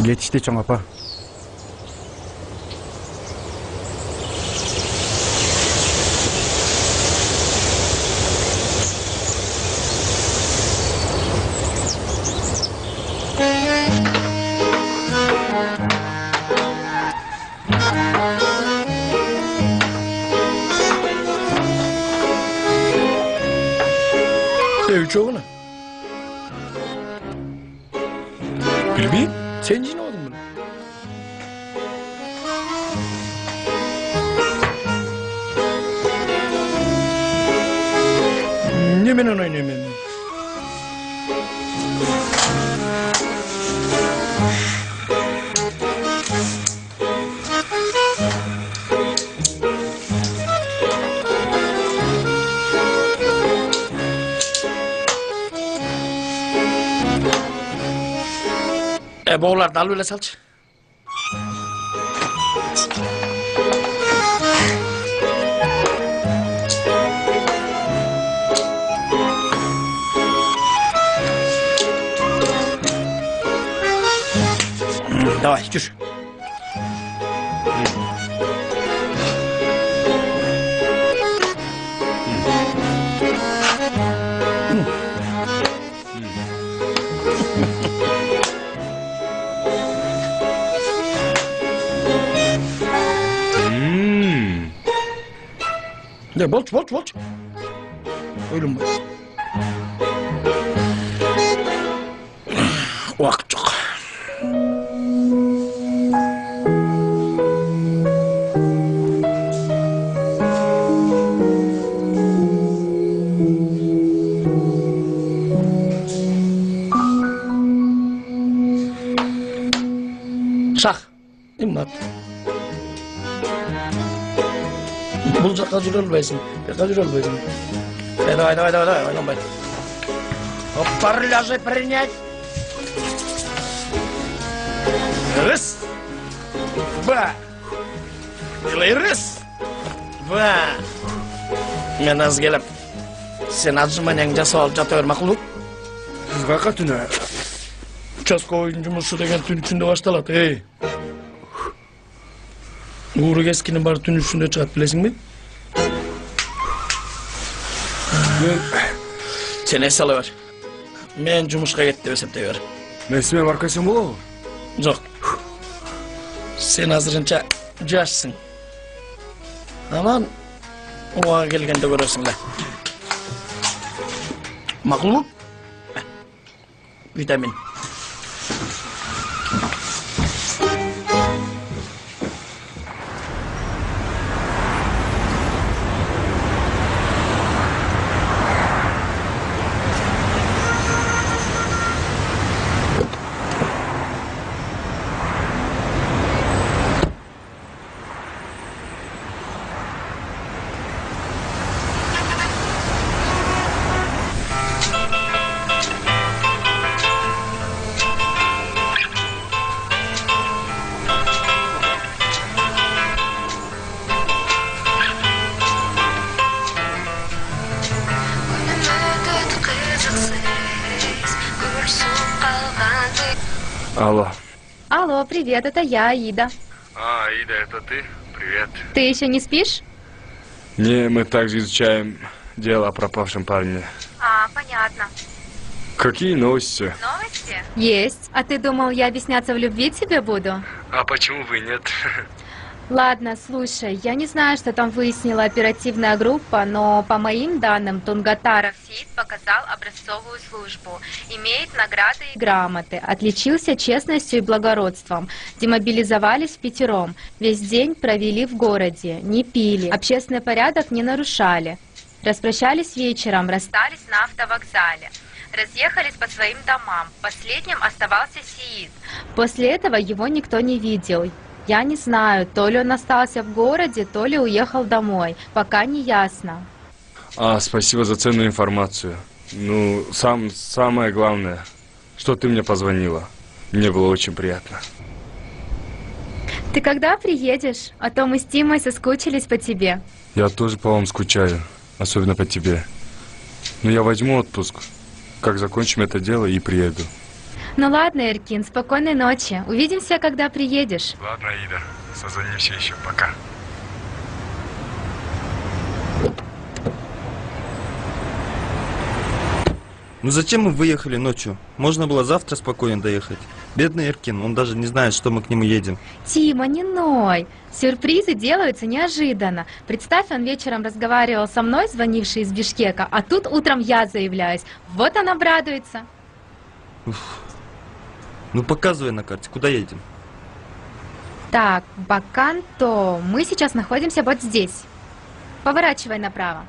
Жетишти чоң апа. Çoğuna. Bilmeyim. Sen cin oldun bunu. Ne ben oynayayım ben? Boğular da öyle salç. Давай, чуш. Ne bolç. Ölüm bak. Vakit çok. Şah. İmmat. Bulacak acır olmayasın. Acır olmayasın. Давай, oynamay. Hop, парляжи принять. Раз. Два. Делай раз. Два. Men az gelip sen acımanyan jasap alıp jata bermek ulup. Siz kaqa tüne? Участковый жұмысшы деген түн ішінде башталады, ей. Уыры кескінің бар түн ішінде шығады, білесің бе? Сен ес ала бер. Мен жұмысқа кетті деп есептей бер. Несімен баркайсың болу? Жоқ. Сен азырынша жашсың. Аман оған келгенде көресің ле. Мақұл? Витамин. Алло. Алло, привет, это я, Аида. Аида, это ты? Привет. Ты еще не спишь? Не, мы также изучаем дело о пропавшем парне. Понятно. Какие новости? Есть. А ты думал, я объясняться в любви тебе буду? А почему бы и нет? Ладно, слушай, я не знаю, что там выяснила оперативная группа, но по моим данным, Тунгатаров Сеид показал образцовую службу, имеет награды и грамоты, отличился честностью и благородством. Демобилизовались впятером, весь день провели в городе, не пили, общественный порядок не нарушали. Распрощались вечером, расстались на автовокзале. Разъехались по своим домам, последним оставался Сеид. После этого его никто не видел. Я не знаю, то ли он остался в городе, то ли уехал домой. Пока не ясно. Спасибо за ценную информацию. Ну, самое главное, что ты мне позвонила. Мне было очень приятно. Ты когда приедешь? А то мы с Тимой соскучились по тебе. Я тоже по вам скучаю, особенно по тебе. Но я возьму отпуск, как закончим это дело, и приеду. Ну ладно, Эркин, спокойной ночи. Увидимся, когда приедешь. Ладно, Ида, созвонимся еще. Пока. Ну зачем мы выехали ночью? Можно было завтра спокойно доехать. Бедный Эркин, он даже не знает, что мы к нему едем. Тима, не ной. Сюрпризы делаются неожиданно. Представь, он вечером разговаривал со мной, звонивший из Бишкека, а тут утром я заявляюсь. Вот он обрадуется. Ну показывай на карте, куда едем. Так, Баканто. Мы сейчас находимся вот здесь. Поворачивай направо.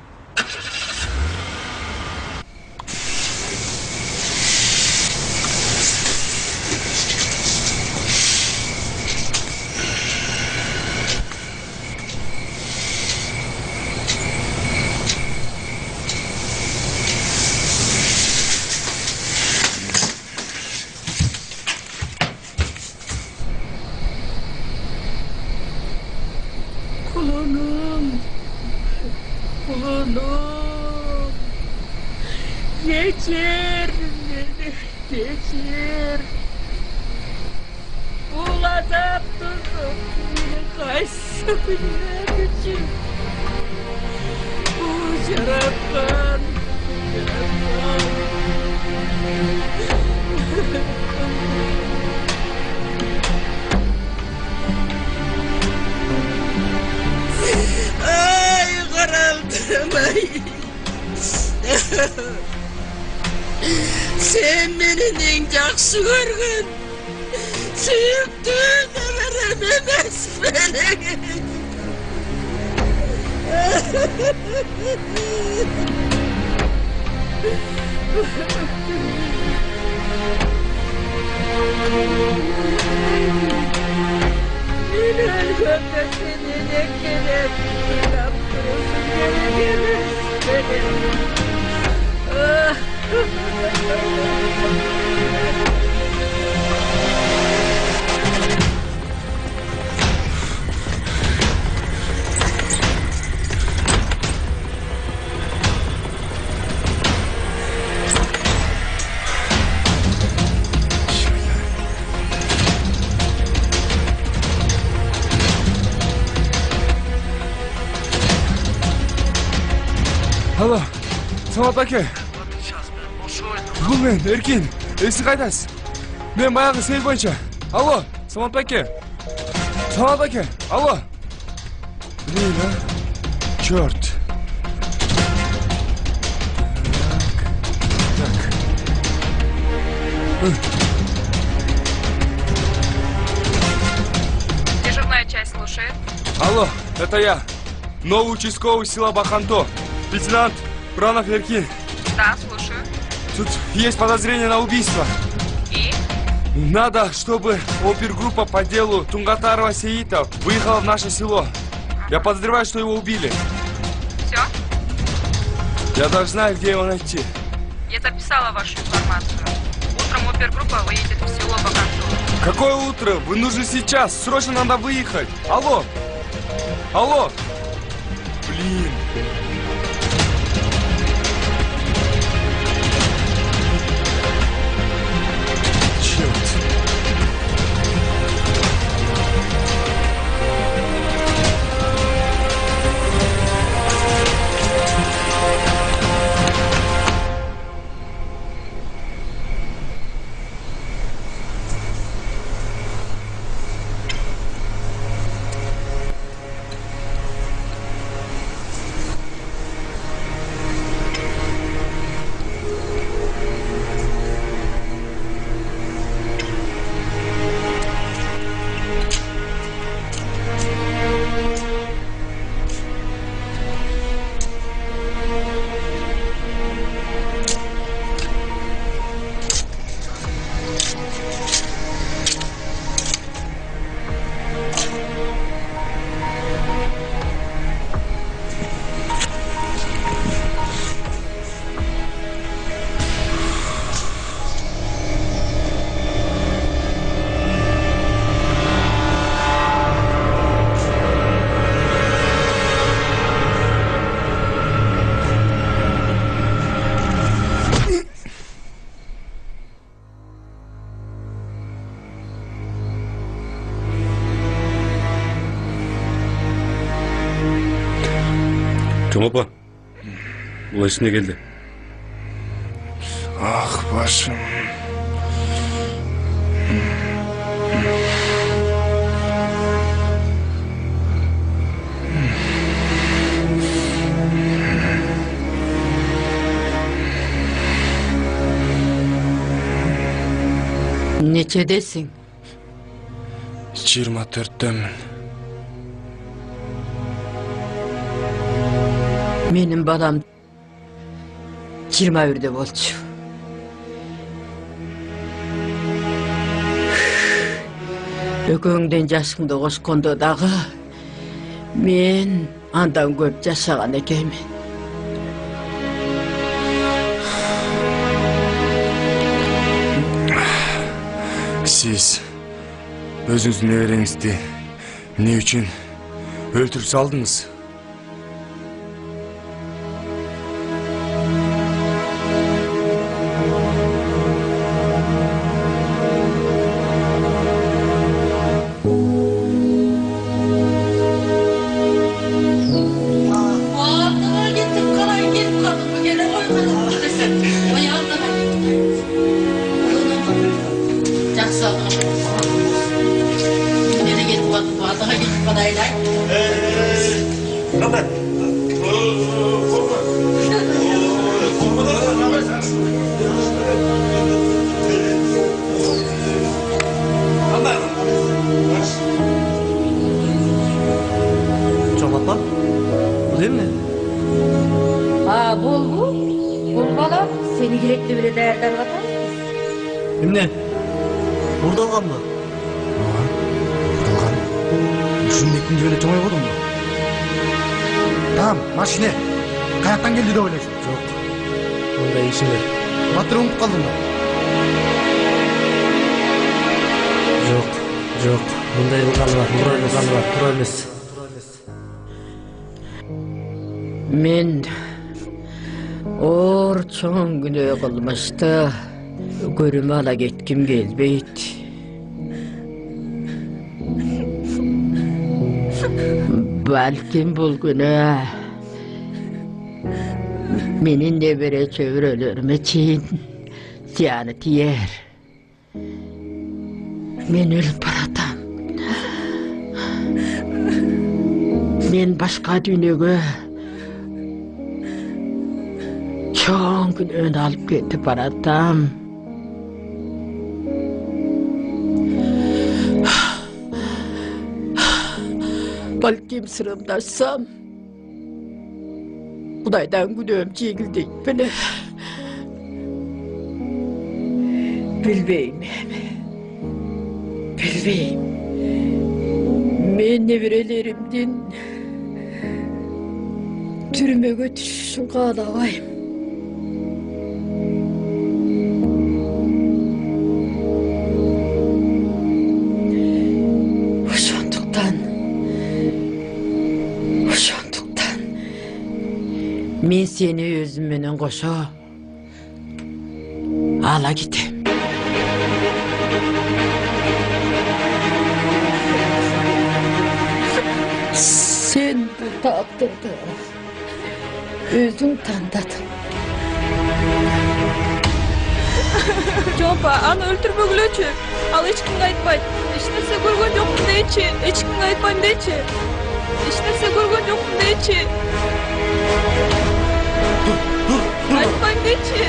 Kulunum, geçir beni, geçir. Bulacağım tuzum, beni kaçsınlar için. Bu şaraptan, Ay qaraldım ay. Sen meni en жақсы көргөн, сүйүктүү неберем эмесмин. Yine ölümde seninle gelip yaptırırsın gerekiriz benim. Алло, Самат аке. Бұл мен, Эркин. Есі қайдасыз? Мен баяғы сейіл бойынша. Алло, Самат аке. Самат аке, алло. Блин, а? Черт. Дежурная часть слушает. Алло, это я. Новый участковый села Баканто. Лейтенант Бранов Эркин. Да, слушаю. Тут есть подозрение на убийство. И? Надо, чтобы опергруппа по делу Тунгатарова Сеита выехала в наше село. Я подозреваю, что его убили. Все? Я даже знаю, где его найти. Я записала вашу информацию. Утром опергруппа выедет в село Баканто. Какое утро? Вы нужны сейчас. Срочно надо выехать. Алло. Алло. Блин. Кім апа? Бұл есіне келді. Ах, башым. Neçedesin? 24'temin. Benim balam 21'de bolçu. Ökөңден жашыңды кошкондо дагы мен андан көп жашаган экенмин. Siz özünüzün nебереңизди ne üçün öldürüp saldınız? Men çoğun günü kılmıştı. Görüme ala getkim gelbeydi. Balkim bul günü menin nebere çevrelörüme çiğin ziyaneti yer. Men ölüp baratam. Men başka dünyöge çoğun gün ön alıp getip baratam. Balkim sırımdaşsam Kudaydan günüm çekildi beni. Bilbeyim. Bilbeyim. Men nevirelerimden türüme götürüşün kalağayım. Men seni özümün koşa ala gitem. Sen bu takdirde özün tanıdın. Жопа, аны өлтүрбөгүлөчү. Ал эч кимге айтпайт. Эч нерсе көргөн жокмун дейчи. Эч кимге айтпайм дейчи. Эч нерсе көргөн жокмун дейчи. Айтпайм дейчи.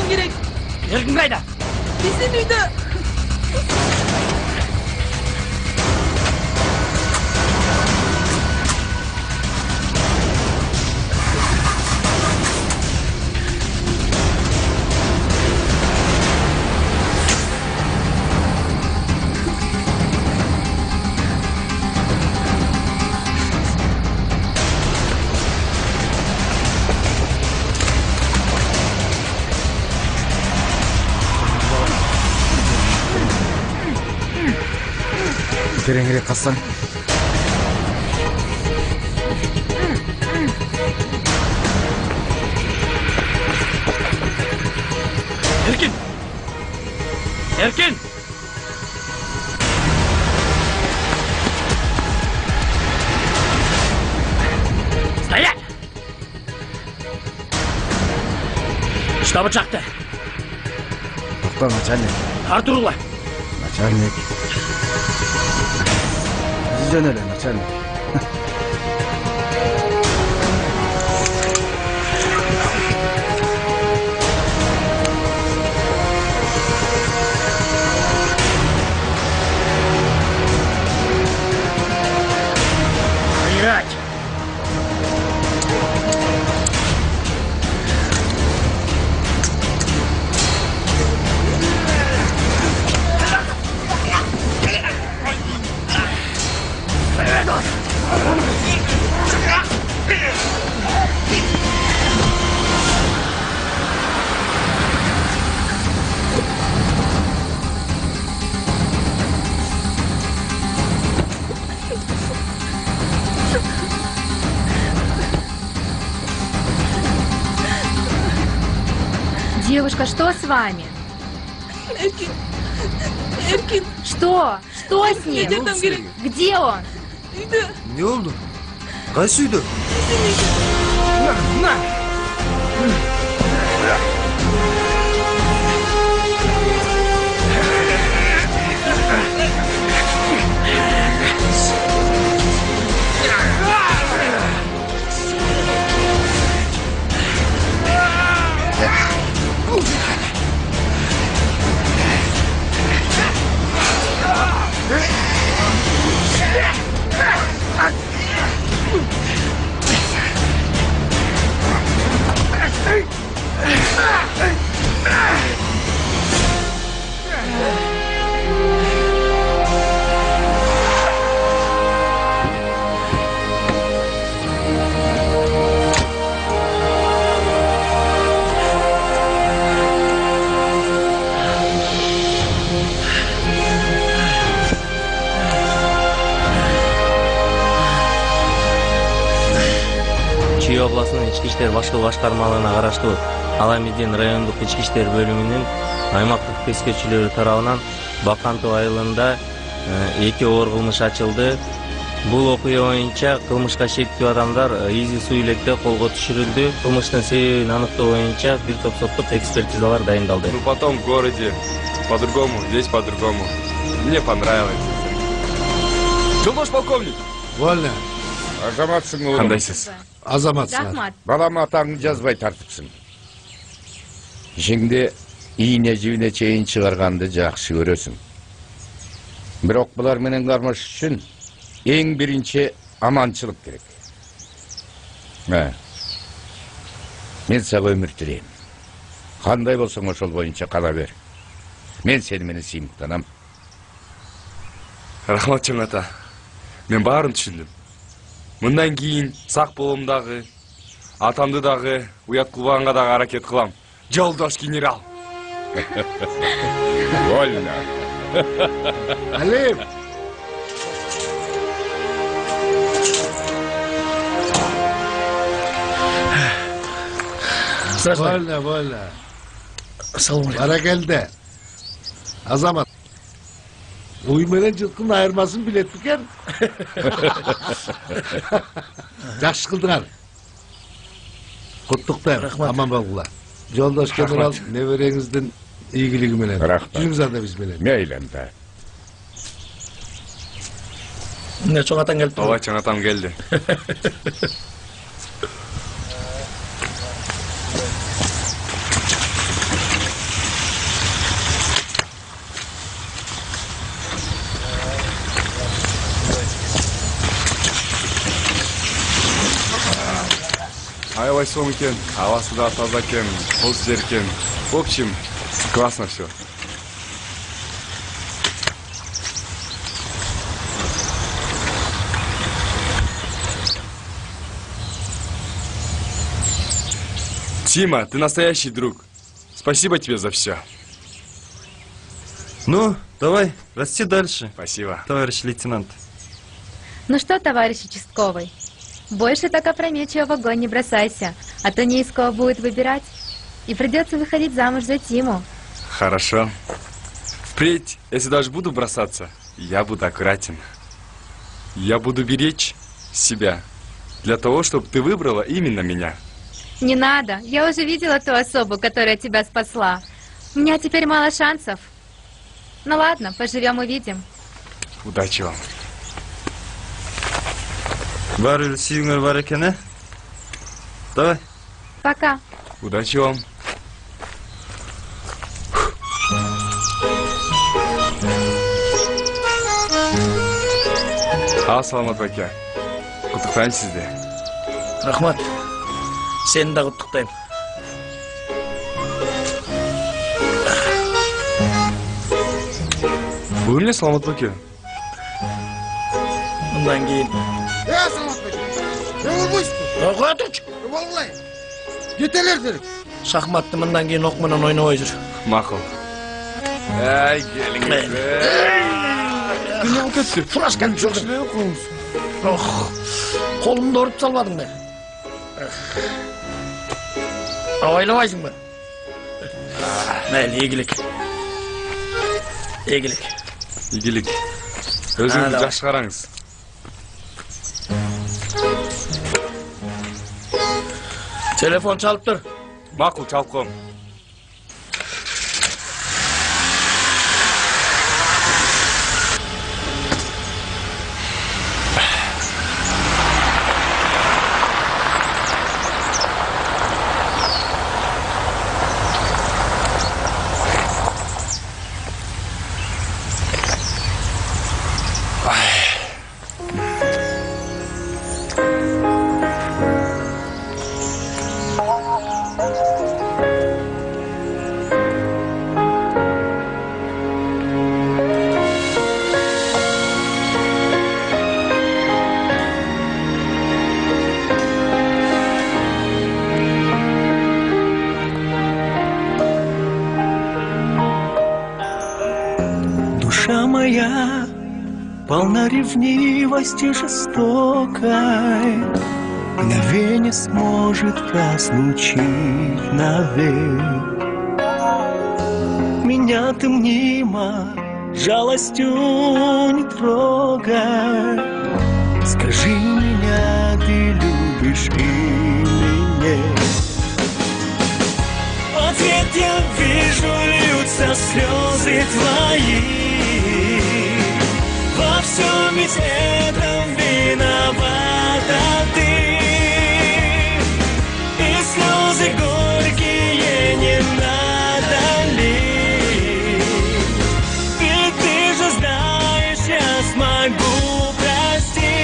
atmam gerek. Erkin kayda? Bizdin uyda. Terengirek kalsan. Erkin! Erkin! Стоять! Что бычақты? Тоқта, начальник. Артур улай. Начальник. Жөнеле, начальник. Играть! Девушка, что с вами? Эркин. Эркин. Что? Что с ним? Где он? Үйде. Не oldu? Qaysi uyda? На! Чүй областынын ички иштер башкы башкармалыгына караштуу Аламедин райондук ички иштер бөлүмүнүн аймактык тескерчилери тарабынан Бакантов айылында 2 оор кылмыш ачылды. Бул окуя боюнча кылмышка шектүү адамдар изи суу электе колго түшүрүлдү. Кылмыштын себебин аныктоо боюнча бир топ соттук экспертизалар дайындалды. Ну потом в городе по-другому, здесь по-другому. Мне понравилось. Жолдош полковник. Вольно. Азаматсың оğlum. Кандайсыз? Азаматсың. Рахмат. Балам атаңды жазбай тартыпсың. Ишиңде ийне жибине чейин чыгарганды жакшы көрөсүң. Бирок булар менен кармашыш үчүн эң биринчи аманчылык керек. Мен сага өмүр тилейм. Кандай болсоң ошол боюнча кала бер. Мен сени менен сыймыктанам. Рахмат чоң ата. Мен баарын түшүндүм. Мындан кийин сак болом дагы, атамды дагы уят кылбаганга дагы аракет кылам. Жолдош генерал. Вольно. Алим. Вольно, вольно. Assalamu alaikum. Barakelde. Azamat. Uy menен жылкынын айырмасын билет бекен. Жакшы кылдыңар. Куттуктайм. Аман болгула. Жолдош генерал небереңиздин ийгилиги менен. Жүрүңүз анда биз менен. Мейлинде. Ne çok atan geldi. Ооба чоң атам келди. аябай сом экен, авасы да таза экен, кол жер экен. В общем, классно все. Тима, ты настоящий друг. Спасибо тебе за все. Ну, давай, расти дальше. Спасибо. Товарищ лейтенант. Ну что, товарищ участковый, больше так опрометчиво в огонь не бросайся, а то не из кого будет выбирать. И придется выходить замуж за Тиму. Хорошо. Впредь, если даже буду бросаться, я буду аккуратен. Я буду беречь себя для того, чтобы ты выбрала именно меня. Не надо, я уже видела ту особу, которая тебя спасла. У меня теперь мало шансов. Ну ладно, поживем увидим. Удачи вам. Бар сигнал бар экен, а? Давай. Пока. Удачи вам. Саламат баке. Құттықтаймын сізді. Рахмат. Сені да құттықтаймын. Бұл не Саламат баке? Мұндан кейін. Саламат баке. Не болбойсың? Қоя тұршы. Болғылай. Жетелер дедік. Шахматты мұндан кейін оқмынан ойнамай жүр. Мақұл. Әй, келіңіз. Не алып кетті? Фуражканы жүрді. Қолымды ұрып салмадың ба? Ойламайсың ба? Мәл, егілік. Егілік. Игілік. Өзіңді жақсы қараңыз. Телефон çalып тұр. Мақұл, çalып қойым. Душа моя полна ревнивости жестокой, мгновенье сможет разлучить навек. Меня ты мнимо жалостью не трогай. Скажи, меня ты любишь или нет? В ответ я вижу, льются слезы твои. Во всем ведь этом виновата ты. И слезы горькие не надо лить. Ведь ты же знаешь, я смогу простить.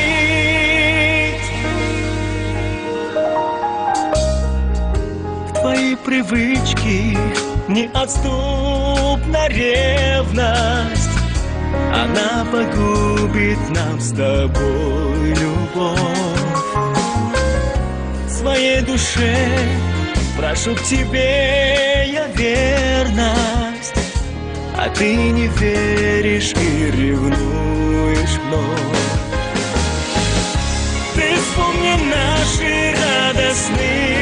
В твои привычки неотступна ревность. Она погубит нам с тобой любовь. В своей душе прошу к тебе я верность, а ты не веришь и ревнуешь вновь. Ты вспомни наши радостные